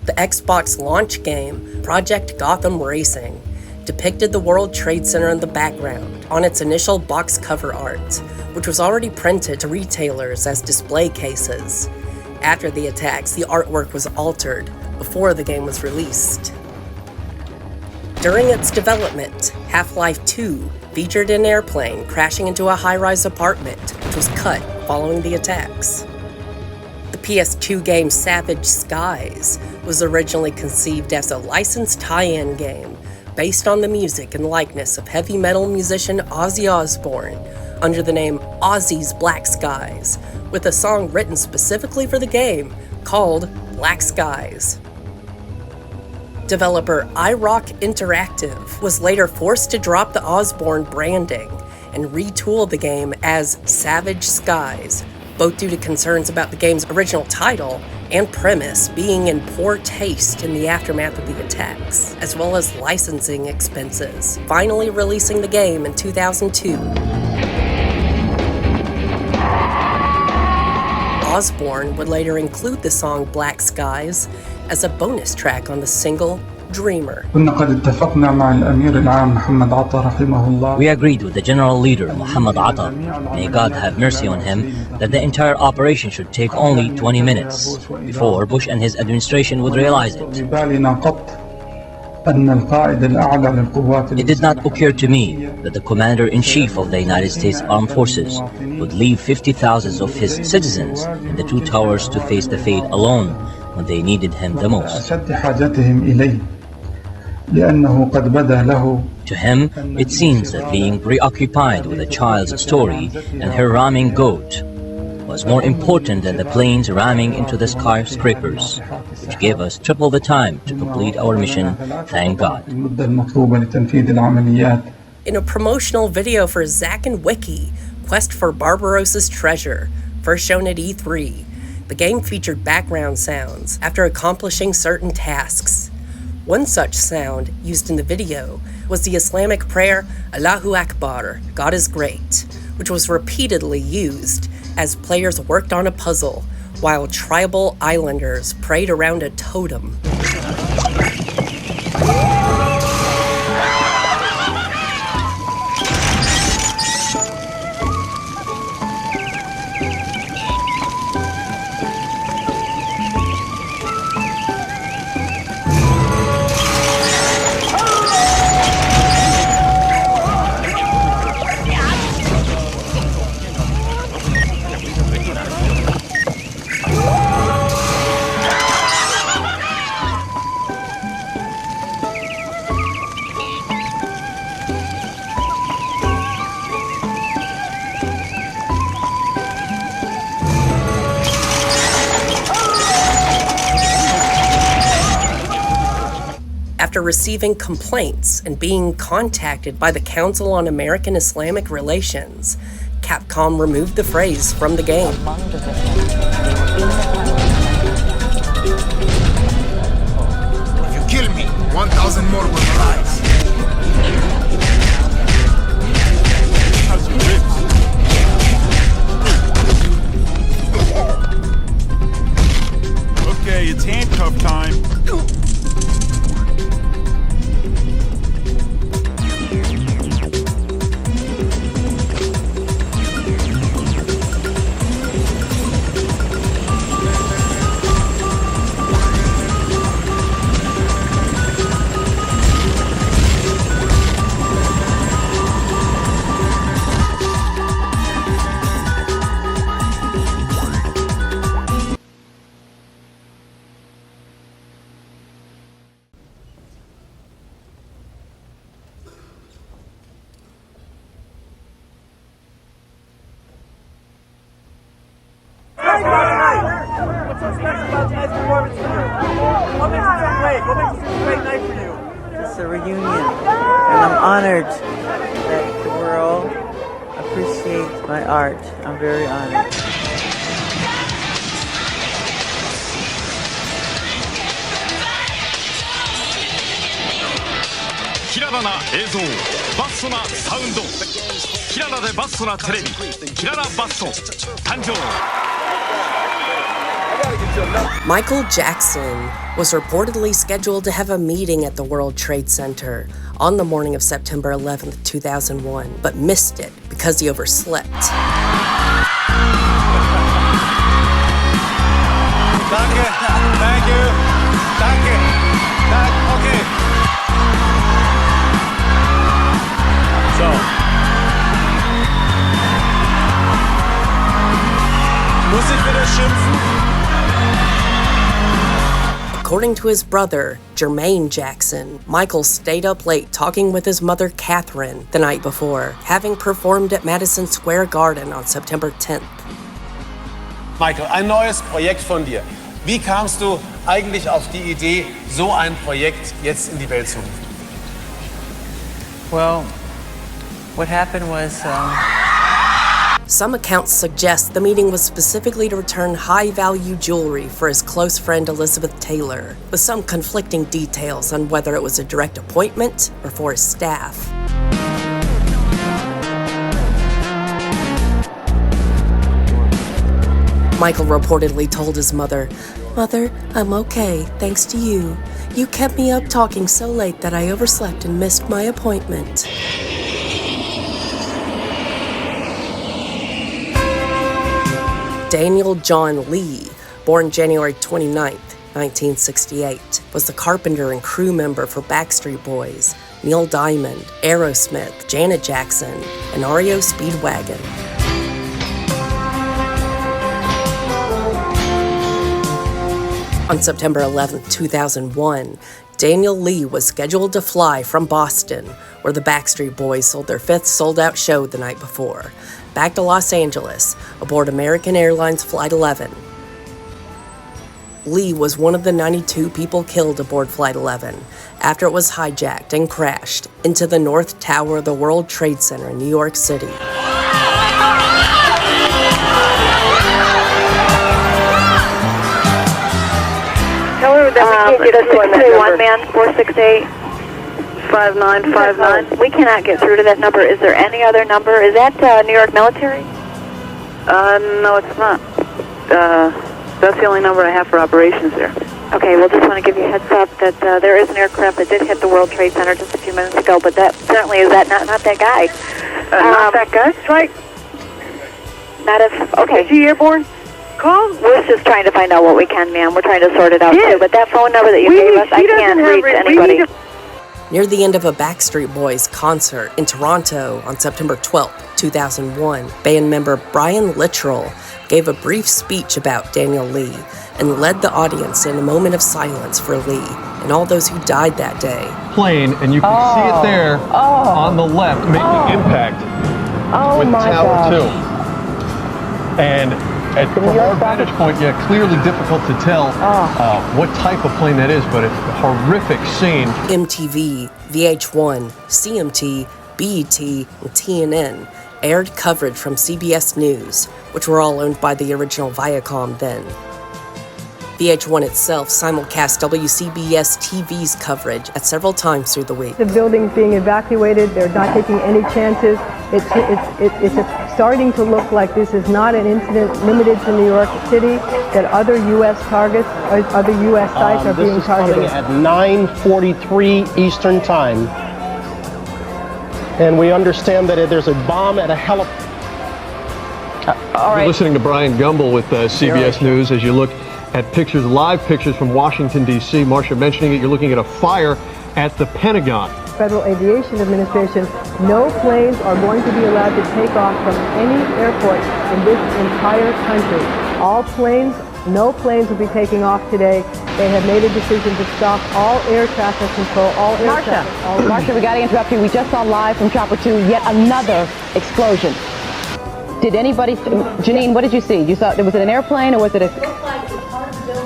The Xbox launch game, Project Gotham Racing, depicted the World Trade Center in the background on its initial box cover art, which was already printed to retailers as display cases. After the attacks, the artwork was altered before the game was released. During its development, Half-Life 2 featured an airplane crashing into a high-rise apartment, which was cut following the attacks. The PS2 game Savage Skies was originally conceived as a licensed tie-in game based on the music and likeness of heavy metal musician Ozzy Osbourne under the name Ozzy's Black Skies, with a song written specifically for the game called Black Skies. Developer iRock Interactive was later forced to drop the Osbourne branding and retool the game as Savage Skies, both due to concerns about the game's original title and premise being in poor taste in the aftermath of the attacks, as well as licensing expenses, finally releasing the game in 2002. Osbourne would later include the song Black Skies as a bonus track on the single Dreamer. We agreed with the General Leader, Muhammad Atta, may God have mercy on him, that the entire operation should take only 20 minutes, before Bush and his administration would realize it. It did not occur to me that the Commander-in-Chief of the United States Armed Forces would leave 50,000 of his citizens in the two towers to face the fate alone when they needed him the most. To him, it seems that being preoccupied with a child's story and her ramming goat was more important than the planes ramming into the skyscrapers, which gave us triple the time to complete our mission, thank God. In a promotional video for Zack and Wiki, Quest for Barbarossa's Treasure, first shown at E3, the game featured background sounds after accomplishing certain tasks. One such sound, used in the video, was the Islamic prayer, Allahu Akbar, God is great, which was repeatedly used as players worked on a puzzle, while tribal islanders prayed around a totem. After receiving complaints and being contacted by the Council on American Islamic Relations, Capcom removed the phrase from the game. If you kill me, 1,000 more will rise. How's your ribs? Okay, it's handcuff time. What's so special about tonight's performance for you? What makes it so great? What makes it such a great night for you? It's a reunion, and I'm honored that the world appreciates my art. I'm very honored. キララな映像、バストなサウンド、キララでバストなテレビ、キララバスト誕生。 Michael Jackson was reportedly scheduled to have a meeting at the World Trade Center on the morning of September 11th, 2001, but missed it because he overslept. Danke, thank you, danke, okay. So. Muss ich wieder schimpfen? According to his brother, Jermaine Jackson, Michael stayed up late talking with his mother, Catherine, the night before, having performed at Madison Square Garden on September 10th. Michael, ein neues Projekt von dir. Wie kamst du eigentlich auf die Idee, so ein Projekt jetzt in die Welt zu rufen? Well, what happened was... Some accounts suggest the meeting was specifically to return high-value jewelry for his close friend Elizabeth Taylor, with some conflicting details on whether it was a direct appointment or for his staff. Michael reportedly told his mother, "Mother, I'm okay, thanks to you. You kept me up talking so late that I overslept and missed my appointment." Daniel John Lee, born January 29, 1968, was the carpenter and crew member for Backstreet Boys, Neil Diamond, Aerosmith, Janet Jackson, and REO Speedwagon. On September 11, 2001, Daniel Lee was scheduled to fly from Boston, where the Backstreet Boys sold their 5th sold-out show the night before, back to Los Angeles aboard American Airlines Flight 11. Lee was one of the 92 people killed aboard Flight 11 after it was hijacked and crashed into the North Tower of the World Trade Center in New York City. Tell her that number? 631, man, 468. 5959. We cannot get through to that number. Is there any other number? Is that New York military? No, it's not. That's the only number I have for operations there. Okay, we'll just want to give you a heads up that there is an aircraft that did hit the World Trade Center just a few minutes ago, but that certainly is that not that guy. Not that guy? That's right. Not if, okay. Is he airborne? Call? We're just trying to find out what we can, ma'am. We're trying to sort it out too, but that phone number that you gave us, I can't reach anybody. Near the end of a Backstreet Boys concert in Toronto on September 12, 2001, band member Brian Littrell gave a brief speech about Daniel Lee and led the audience in a moment of silence for Lee and all those who died that day. Plane, and you can see it there on the left making impact with Tower 2. And from our vantage point, clearly difficult to tell what type of plane that is, but it's a horrific scene. MTV, VH1, CMT, BET, and TNN aired coverage from CBS News, which were all owned by the original Viacom then. VH1 itself simulcast WCBS TV's coverage at several times through the week. The building's being evacuated. They're not taking any chances. It's starting to look like this is not an incident limited to New York City, that other U.S. targets, other U.S. sites are being targeted. This is coming at 9:43 Eastern Time. And we understand that there's a bomb at a helipad. You're listening to Brian Gumbel with CBS News as you look at pictures, live pictures from Washington, D.C. Marcia mentioning it, you're looking at a fire at the Pentagon. Federal Aviation Administration, no planes are going to be allowed to take off from any airport in this entire country. All planes, no planes will be taking off today. They have made a decision to stop all air traffic control, all air traffic. Marcia, we got to interrupt you. We just saw live from Chopper 2 yet another explosion. Did anybody, Janine, what did you see? You saw, was it an airplane or was it a...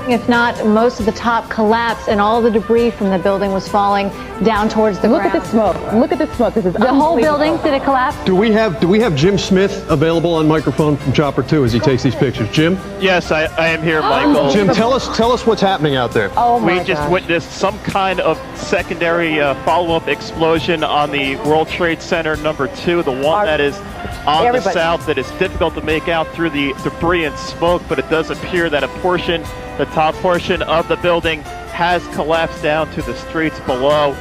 If not, most of the top collapsed and all the debris from the building was falling down towards the ground. Look at the smoke. Look at the smoke. This is the whole building. Did it collapse? Do we have Jim Smith available on microphone from Chopper 2 as he takes these pictures? Jim? Yes, I am here, Michael. Jim, tell us what's happening out there. Oh my We just witnessed some kind of secondary follow-up explosion on the World Trade Center number 2, the one that is on the south that is difficult to make out through the debris and smoke, but it does appear that a portion, the top portion of the building has collapsed down to the streets below.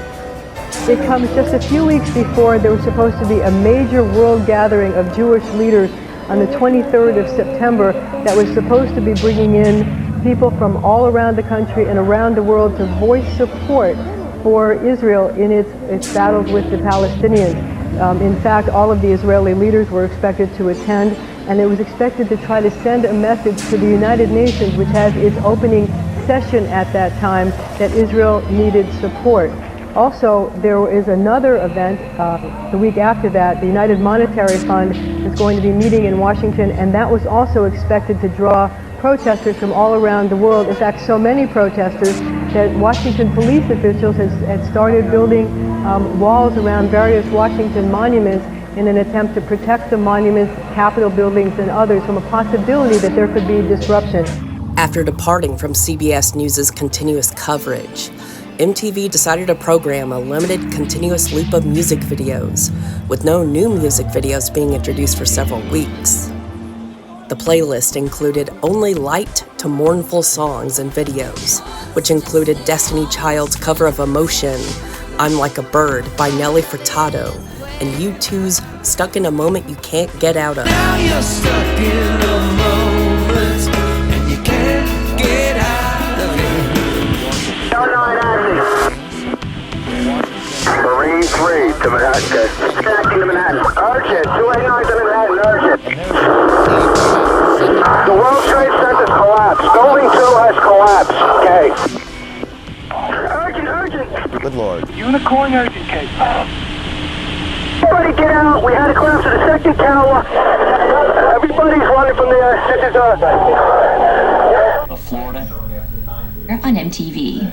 It comes just a few weeks before there was supposed to be a major world gathering of Jewish leaders on the 23rd of September that was supposed to be bringing in people from all around the country and around the world to voice support for Israel in its battles with the Palestinians. In fact, all of the Israeli leaders were expected to attend, and it was expected to try to send a message to the United Nations, which has its opening session at that time, that Israel needed support. Also, there is another event the week after that. The United Monetary Fund is going to be meeting in Washington, and that was also expected to draw protesters from all around the world. In fact, so many protesters that Washington police officials had started building walls around various Washington monuments in an attempt to protect the monuments, Capitol buildings, and others from a possibility that there could be disruption. After departing from CBS News' continuous coverage, MTV decided to program a limited continuous loop of music videos, with no new music videos being introduced for several weeks. The playlist included only light to mournful songs and videos, which included Destiny Child's cover of Emotion, I'm Like a Bird by Nelly Furtado, and U2's Stuck in a Moment You Can't Get Out of. Now you're stuck in a moment and you can't get out of it. Marine 3 to Manhattan. Tracking to Manhattan. Urgent. 289 to Manhattan. Urgent. The World Trade Center's collapsed. Building 2 has collapsed. Okay. Urgent. Good Lord. Unicorn urgent case. Everybody get out. We had a collapse of the second tower. Everybody's running from there. This is Florida. On MTV.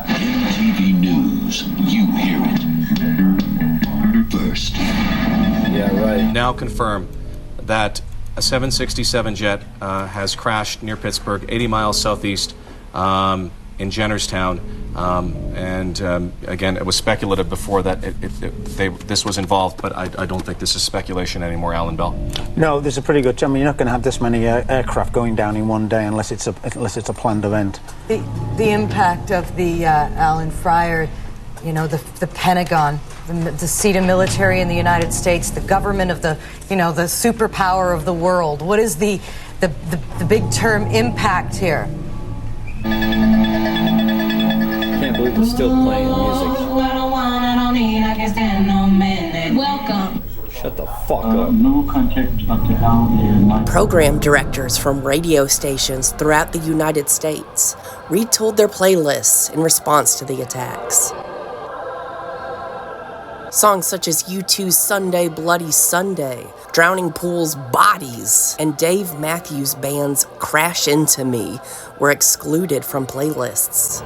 MTV News. You hear it first. Yeah, right. Now confirm that a 767 jet has crashed near Pittsburgh, 80 miles southeast. in Jennerstown. Again, it was speculative before that this was involved, but I don't think this is speculation anymore, Alan Bell. No, there's a pretty good. I mean, you're not going to have this many aircraft going down in one day unless it's a planned event. The impact of the Alan Fryer, you know, the Pentagon, the seat of military in the United States, the government of the, you know, the superpower of the world. What is the big term impact here? I can't believe we're still playing music. Welcome. Shut the fuck up. No contact up to Al. Program directors from radio stations throughout the United States retooled their playlists in response to the attacks. Songs such as U2's Sunday Bloody Sunday, Drowning Pool's Bodies, and Dave Matthews Band's Crash Into Me were excluded from playlists.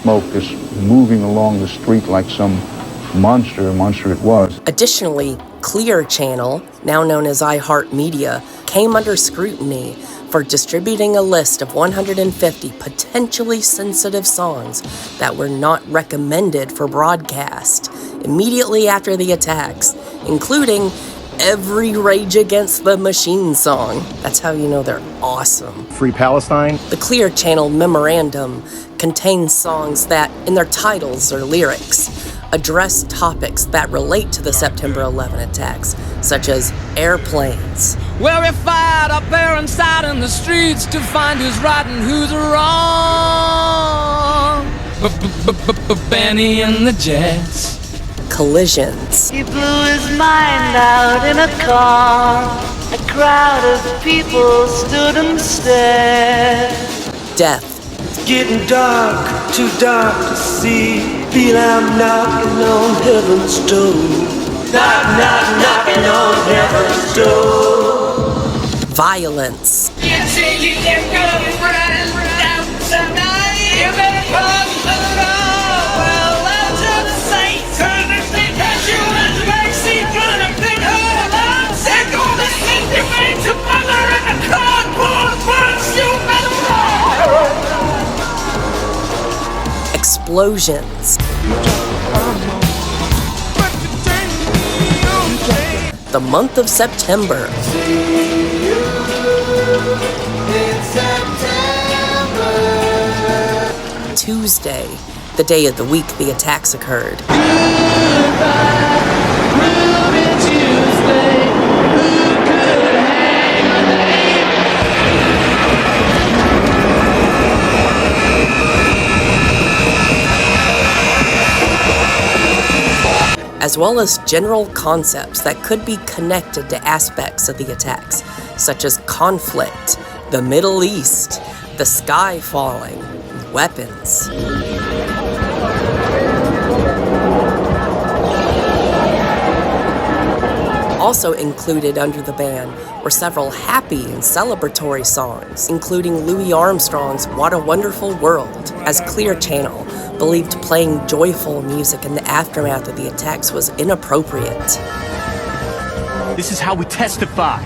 Smoke is moving along the street like some monster it was. Additionally, Clear Channel, now known as iHeartMedia, came under scrutiny for distributing a list of 150 potentially sensitive songs that were not recommended for broadcast immediately after the attacks, including every Rage Against the Machine song. That's how you know they're awesome. Free Palestine. The Clear Channel memorandum contains songs that, in their titles or lyrics, address topics that relate to the September 11 attacks, such as airplanes. Well, we fired up there inside in the streets to find who's right and who's wrong. Benny and the Jets. Collisions. He blew his mind out in a car. A crowd of people stood and stared. Death. It's getting dark, too dark to see. Feel I'm knocking on heaven's door. Knocking on heaven's door. Violence. Explosions. The month of September. Tuesday, the day of the week the attacks occurred. As well as general concepts that could be connected to aspects of the attacks, such as conflict, the Middle East, the sky falling, weapons. Also included under the ban were several happy and celebratory songs, including Louis Armstrong's What a Wonderful World, as Clear Channel believed playing joyful music in the aftermath of the attacks was inappropriate. This is how we testify.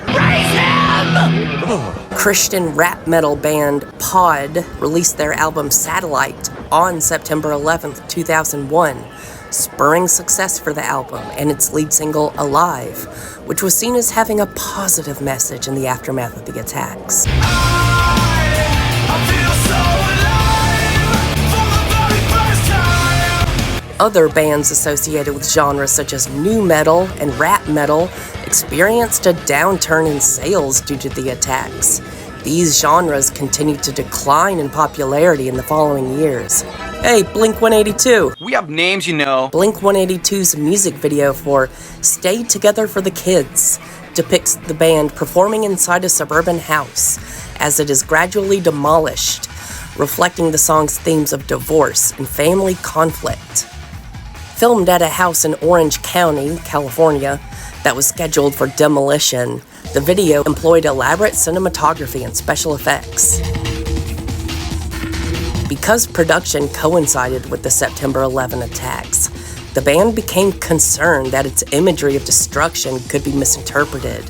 Raise him! Christian rap metal band Pod released their album Satellite on September 11th, 2001, spurring success for the album and its lead single Alive, which was seen as having a positive message in the aftermath of the attacks. Other bands associated with genres such as nu metal and rap metal experienced a downturn in sales due to the attacks. These genres continued to decline in popularity in the following years. Hey, Blink-182. We have names, you know. Blink-182's music video for Stay Together for the Kids depicts the band performing inside a suburban house as it is gradually demolished, reflecting the song's themes of divorce and family conflict. Filmed at a house in Orange County, California, that was scheduled for demolition, the video employed elaborate cinematography and special effects. Because production coincided with the September 11 attacks, the band became concerned that its imagery of destruction could be misinterpreted.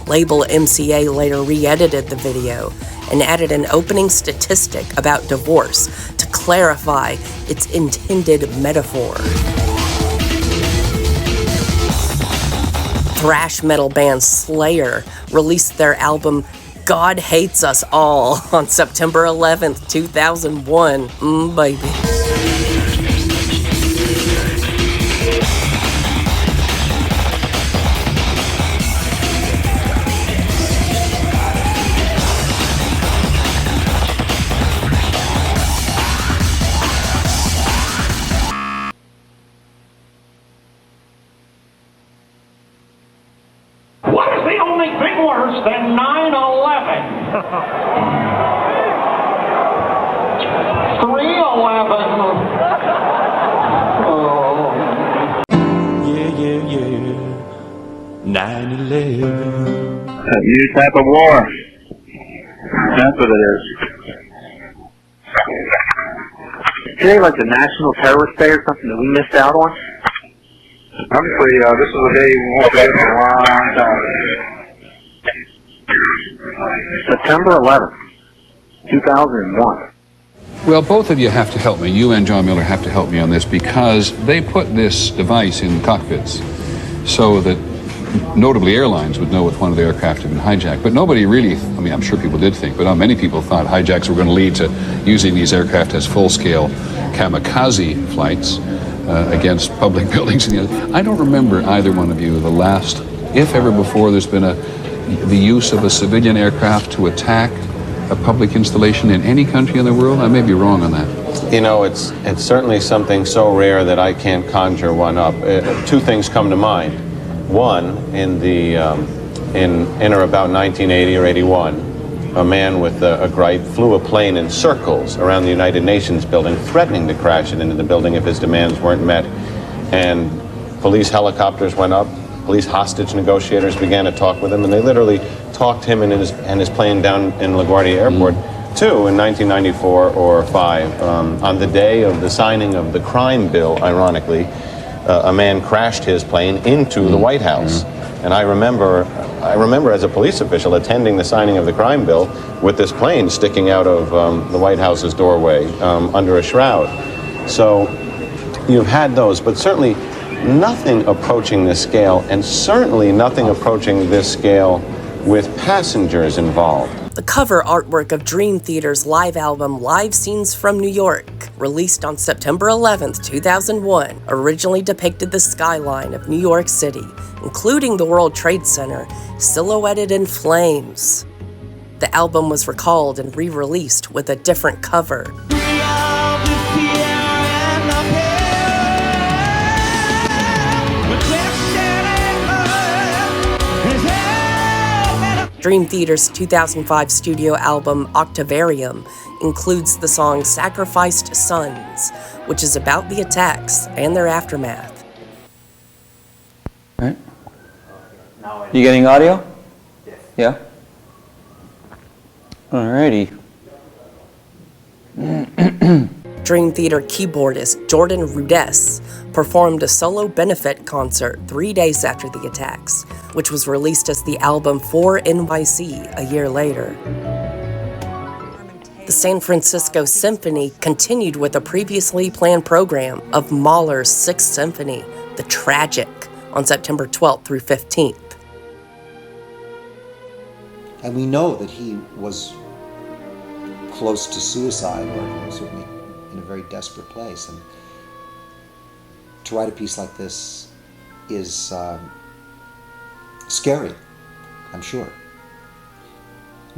Label MCA later re-edited the video and added an opening statistic about divorce to clarify its intended metaphor. Thrash metal band Slayer released their album God Hates Us All on September 11th, 2001. Baby. What is the only thing worse than 9/11? 3/11. Oh. Yeah. 9/11. A new type of war. That's what it is. Today, like the National Terrorist Day or something that we missed out on? Obviously, this is a day we won't forget in a long time. September 11th, 2001. Well, both of you have to help me. You and John Miller have to help me on this because they put this device in cockpits so that notably airlines would know if one of the aircraft had been hijacked. But nobody really, I mean, I'm sure people did think, but not many people thought hijacks were going to lead to using these aircraft as full-scale kamikaze flights against public buildings. I don't remember either one of you the last, if ever before, there's been the use of a civilian aircraft to attack a public installation in any country in the world. I may be wrong on that. You know, it's certainly something so rare that I can't conjure one up. Two things come to mind. One, in or about 1980 or 81, a man with a gripe flew a plane in circles around the United Nations building, threatening to crash it into the building if his demands weren't met. And police helicopters went up, police hostage negotiators began to talk with him, and they literally talked him and his plane down in LaGuardia Airport. Two, in 1994 or 5, on the day of the signing of the crime bill, ironically, a man crashed his plane into the White House. And I remember as a police official attending the signing of the crime bill with this plane sticking out of the White House's doorway under a shroud. So you've had those, but certainly nothing approaching this scale, and certainly nothing approaching this scale with passengers involved. The cover artwork of Dream Theater's live album Live Scenes from New York, released on September 11th, 2001, originally depicted the skyline of New York City, including the World Trade Center, silhouetted in flames. The album was recalled and re-released with a different cover. Dream Theater's 2005 studio album Octavarium includes the song Sacrificed Sons, which is about the attacks and their aftermath. All right. You getting audio? Yeah? Alrighty. Dream Theater keyboardist Jordan Rudess performed a solo benefit concert 3 days after the attacks, which was released as the album For NYC a year later. The San Francisco Symphony continued with a previously planned program of Mahler's Sixth Symphony, The Tragic, on September 12th through 15th. And we know that he was close to suicide, or he was certainly in a very desperate place. And to write a piece like this is scary, I'm sure.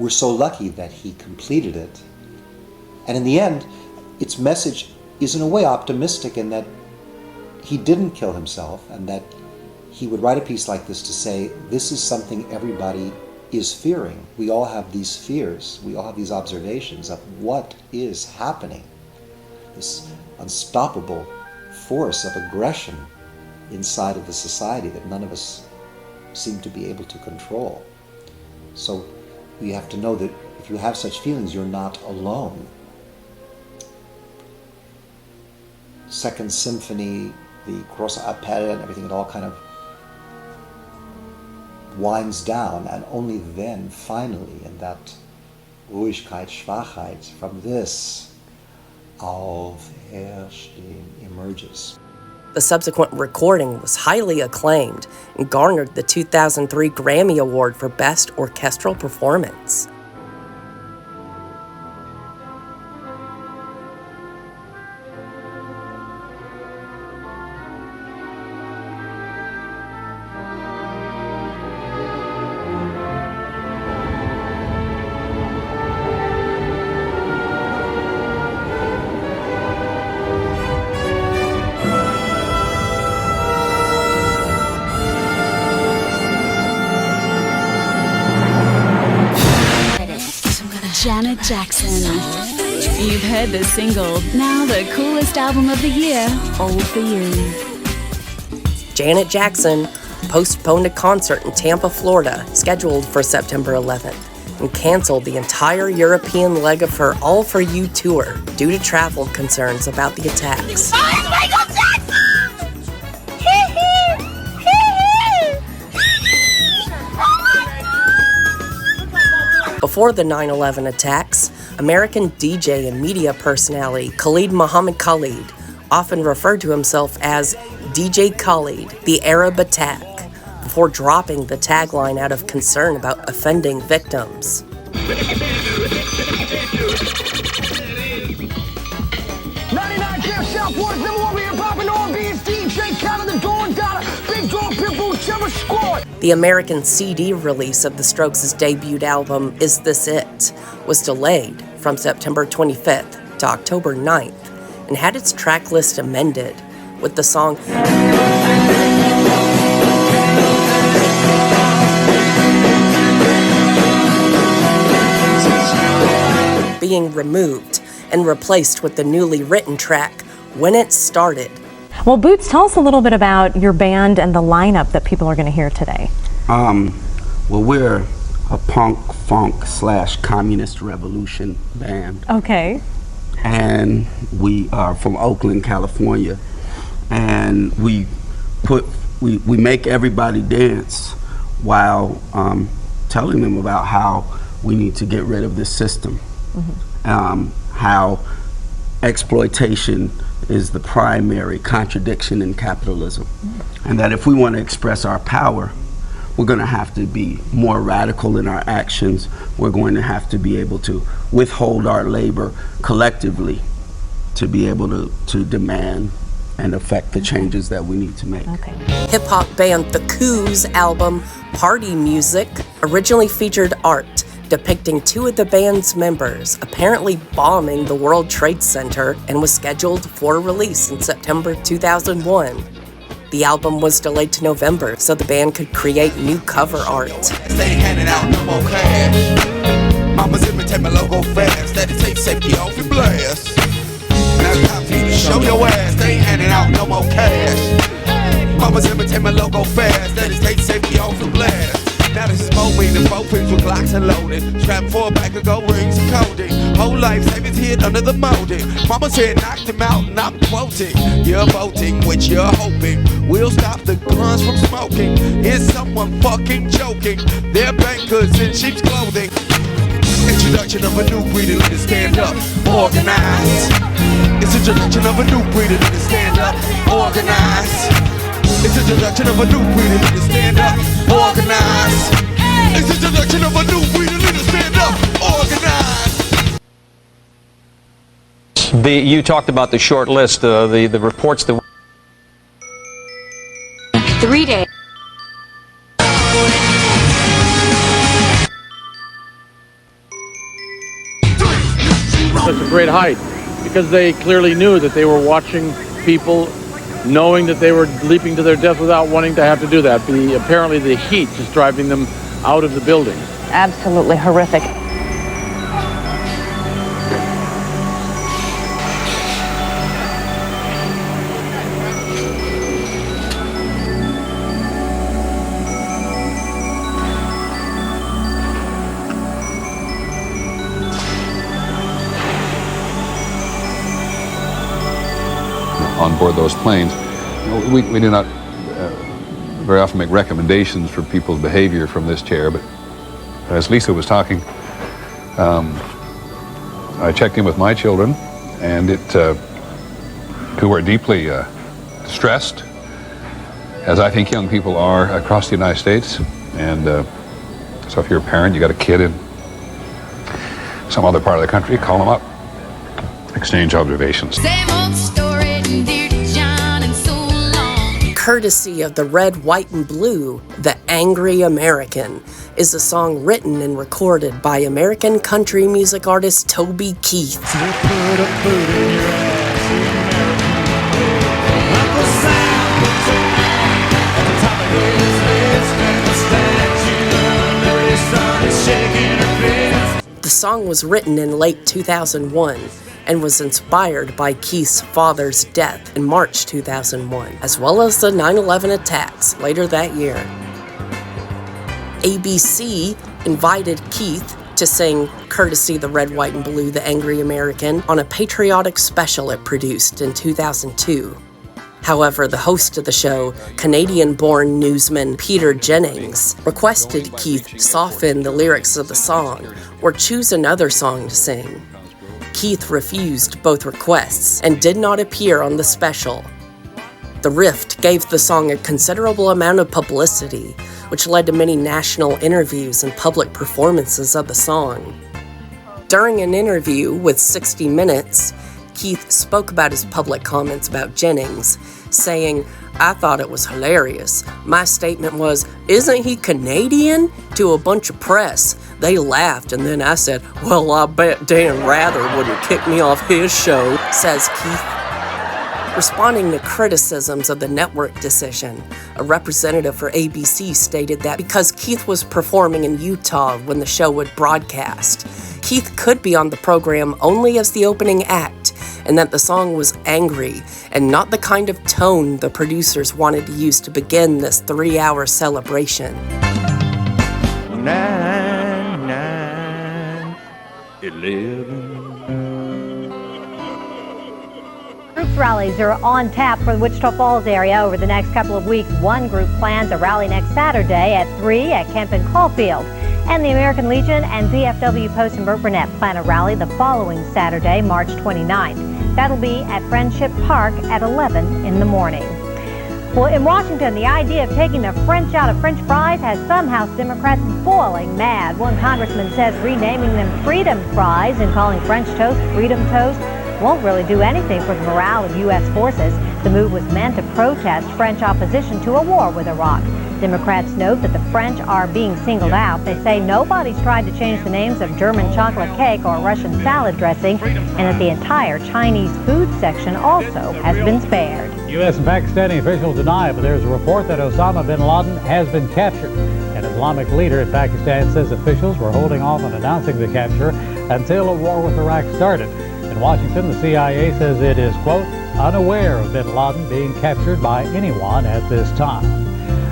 we're so lucky that he completed it. And in the end, its message is in a way optimistic in that he didn't kill himself, and that he would write a piece like this to say, this is something everybody is fearing. We all have these fears. We all have these observations of what is happening. This unstoppable force of aggression inside of the society that none of us seem to be able to control. So you have to know that if you have such feelings, you're not alone. Second Symphony, the Grosse Appell and everything, it all kind of winds down, and only then, finally, in that Ruhigkeit, Schwachheit, from this, Auferstehen emerges. The subsequent recording was highly acclaimed and garnered the 2003 Grammy Award for Best Orchestral Performance. Janet Jackson. You've heard the single, now the coolest album of the year, All For You. Janet Jackson postponed a concert in Tampa, Florida, scheduled for September 11th, and canceled the entire European leg of her All For You tour due to travel concerns about the attacks. Before the 9/11 attacks, American DJ and media personality Khalid Muhammad Khalid often referred to himself as DJ Khalid, the Arab attack, before dropping the tagline out of concern about offending victims. The American CD release of the Strokes' debut album, Is This It?, was delayed from September 25th to October 9th and had its track list amended, with the song being removed and replaced with the newly written track, When It Started. Well, Boots, tell us a little bit about your band and the lineup that people are going to hear today. Well, we're a punk, funk / communist revolution band. Okay. And we are from Oakland, California. And we make everybody dance while telling them about how we need to get rid of this system. Mm-hmm. How exploitation is the primary contradiction in capitalism. Mm-hmm. And that if we want to express our power, we're going to have to be more radical in our actions. We're going to have to be able to withhold our labor collectively to be able to demand and affect the changes that we need to make. Okay. Hip-hop band The Coos' album, Party Music, originally featured art depicting two of the band's members apparently bombing the World Trade Center and was scheduled for release in September 2001. The album was delayed to November so the band could create new cover art. They ain't handing out no more cash. Mama's imitate my logo fast. That it takes safety off your blast. Now it's time for you to show your ass. They ain't handing out no more cash. Mama's imitate my logo fast. That it takes safety off your blast. Now this is Moeen and both things with Glocks and loaded. Strapped for a bag of gold rings and codeine. Whole life savings hid under the molding. Mama said knocked him out and I'm quoting. You're voting, which you're hoping will stop the guns from smoking. Is someone fucking joking? They're bankers in sheep's clothing. Introduction of a new breed of leaders, stand up, organize. It's introduction of a new breed of leaders, stand up, organize. It's introduction of a new breed of leaders, stand up, organize. It's introduction of a new breed of leaders, stand up, organize. You talked about the short list, the reports that 3 days. such a great height, because they clearly knew that they were watching people, knowing that they were leaping to their death without wanting to have to do that. Apparently the heat just driving them out of the building. Absolutely horrific. On board those planes, we do not very often make recommendations for people's behavior from this chair, but as Lisa was talking, I checked in with my children, and who are deeply distressed, as I think young people are across the United States. And so if you're a parent, you got a kid in some other part of the country, call them up, exchange observations. Courtesy of the Red, White, and Blue, The Angry American is a song written and recorded by American country music artist Toby Keith. The song was written in late 2001 and was inspired by Keith's father's death in March 2001, as well as the 9/11 attacks later that year. ABC invited Keith to sing Courtesy the Red, White, and Blue, The Angry American on a patriotic special it produced in 2002. However, the host of the show, Canadian-born newsman Peter Jennings, requested Keith soften the lyrics of the song or choose another song to sing. Keith refused both requests and did not appear on the special. The rift gave the song a considerable amount of publicity, which led to many national interviews and public performances of the song. During an interview with 60 Minutes, Keith spoke about his public comments about Jennings, saying, "I thought it was hilarious. My statement was, 'Isn't he Canadian?' to a bunch of press. They laughed, and then I said, 'Well, I bet Dan Rather wouldn't kick me off his show,'" says Keith. Responding to criticisms of the network decision, a representative for ABC stated that because Keith was performing in Utah when the show would broadcast, Keith could be on the program only as the opening act, and that the song was angry and not the kind of tone the producers wanted to use to begin this 3-hour celebration. 9, 9, 11. Group rallies are on tap for the Wichita Falls area over the next couple of weeks. One group plans a rally next Saturday at 3 at Kemp and Caulfield. And the American Legion and VFW Post and Burt Burnett plan a rally the following Saturday, March 29th. That'll be at Friendship Park at 11 in the morning. Well, in Washington, the idea of taking the French out of French fries has some House Democrats boiling mad. One congressman says renaming them Freedom Fries and calling French toast Freedom Toast won't really do anything for the morale of U.S. forces. The move was meant to protest French opposition to a war with Iraq. Democrats note that the French are being singled out. They say nobody's tried to change the names of German chocolate cake or Russian salad dressing, and that the entire Chinese food section also has been spared. U.S. and Pakistani officials deny it, but there's a report that Osama bin Laden has been captured. An Islamic leader in Pakistan says officials were holding off on announcing the capture until a war with Iraq started. In Washington, the CIA says it is, quote, unaware of bin Laden being captured by anyone at this time.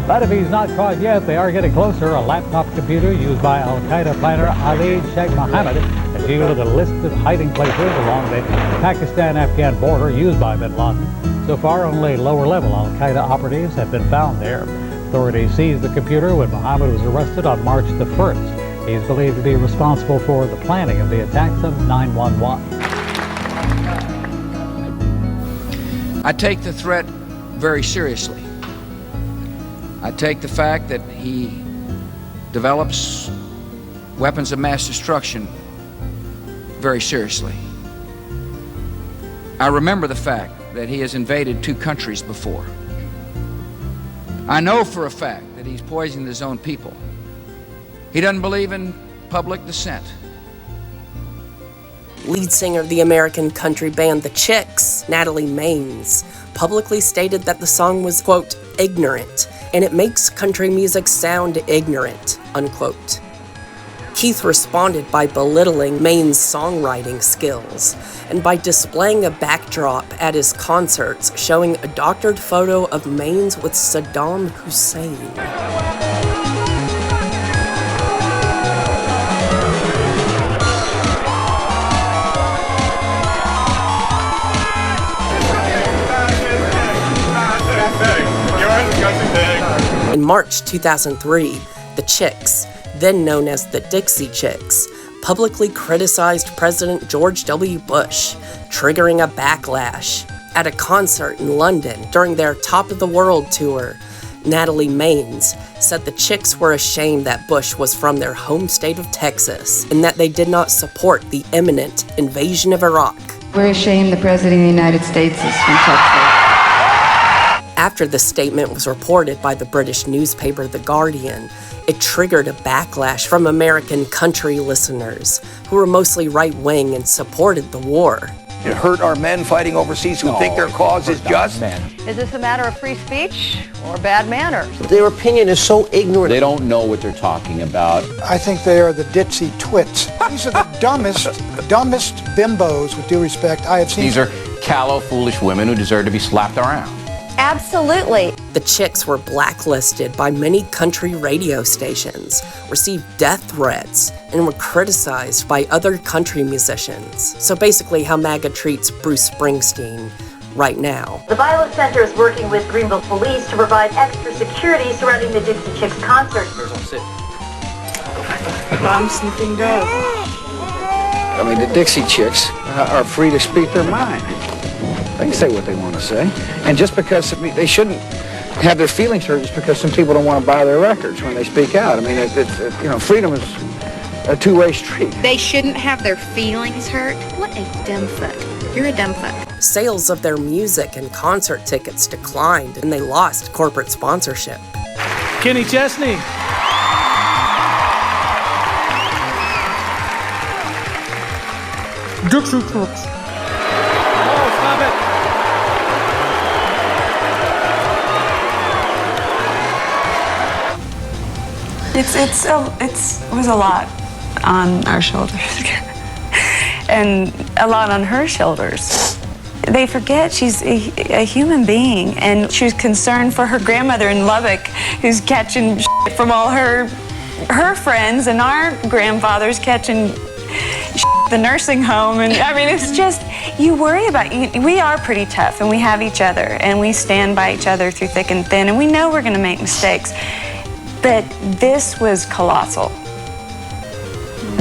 But if he's not caught yet, they are getting closer. A laptop computer used by al-Qaeda planner Ali Sheikh Mohammed has yielded a list of hiding places along the Pakistan-Afghan border used by bin Laden. So far, only lower-level al-Qaeda operatives have been found there. Authorities seized the computer when Mohammed was arrested on March the 1st. He's believed to be responsible for the planning of the attacks of 9/11. I take the threat very seriously. I take the fact that he develops weapons of mass destruction very seriously. I remember the fact that he has invaded 2 countries before. I know for a fact that he's poisoned his own people. He doesn't believe in public dissent. Lead singer of the American country band The Chicks, Natalie Maines, publicly stated that the song was, quote, ignorant, and it makes country music sound ignorant, unquote. Keith responded by belittling Maine's songwriting skills and by displaying a backdrop at his concerts showing a doctored photo of Maine's with Saddam Hussein. In March 2003, the Chicks, then known as the Dixie Chicks, publicly criticized President George W. Bush, triggering a backlash. At a concert in London during their Top of the World tour, Natalie Maines said the Chicks were ashamed that Bush was from their home state of Texas and that they did not support the imminent invasion of Iraq. We're ashamed the President of the United States is from Texas. After the statement was reported by the British newspaper The Guardian, it triggered a backlash from American country listeners, who were mostly right-wing and supported the war. It hurt our men fighting overseas who think their cause is just. Is this a matter of free speech or bad manners? Their opinion is so ignorant. They don't know what they're talking about. I think they are the ditzy twits. These are the dumbest bimbos, with due respect, I have seen. These are callow, foolish women who deserve to be slapped around. Absolutely. The Chicks were blacklisted by many country radio stations, received death threats, and were criticized by other country musicians. So basically how MAGA treats Bruce Springsteen right now. The Violence Center is working with Greenville Police to provide extra security surrounding the Dixie Chicks concert. I'm sniffing dog. I mean, the Dixie Chicks are free to speak their mind. They can say what they want to say. And just because they shouldn't have their feelings hurt just because some people don't want to buy their records when they speak out. I mean, freedom is a two-way street. They shouldn't have their feelings hurt? What a dumb fuck. You're a dumb fuck. Sales of their music and concert tickets declined, and they lost corporate sponsorship. Kenny Chesney. Dixie Chicks. Oh, stop it. It was a lot on our shoulders and a lot on her shoulders. They forget she's a human being, and she was concerned for her grandmother in Lubbock, who's catching shit from all her friends, and our grandfather's catching shit at the nursing home. And I mean, it's just, you worry about it. We are pretty tough, and we have each other, and we stand by each other through thick and thin, and we know we're going to make mistakes. But this was colossal.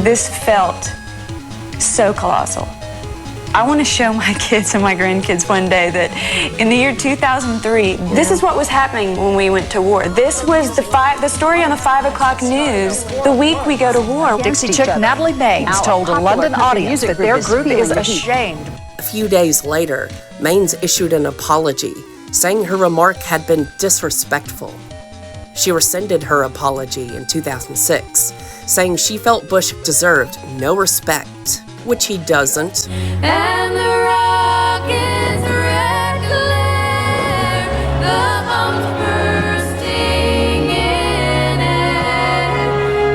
This felt so colossal. I want to show my kids and my grandkids one day that in the year 2003, this is what was happening when we went to war. This was the story on the 5 o'clock news the week we go to war. Dixie Chick Natalie Maines told a London audience that their group is ashamed. A few days later, Maines issued an apology, saying her remark had been disrespectful. She rescinded her apology in 2006, saying she felt Bush deserved no respect, which he doesn't. And the rockets red glare, the bombs bursting in air.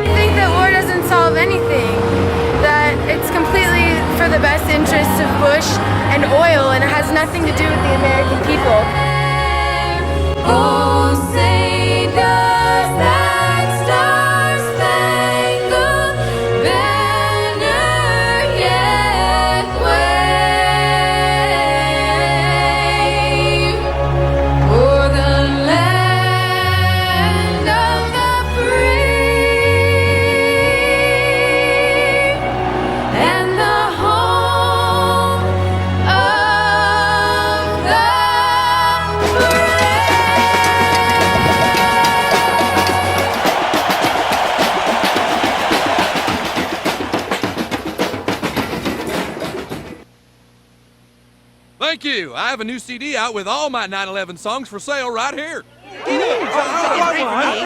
I think that war doesn't solve anything, that it's completely for the best interests of Bush and oil, and it has nothing to do with the American people. Oh, say does that star-spangled banner yet wave o'er the land of the free and the home of the Thank you. I have a new CD out with all my 9/11 songs for sale right here.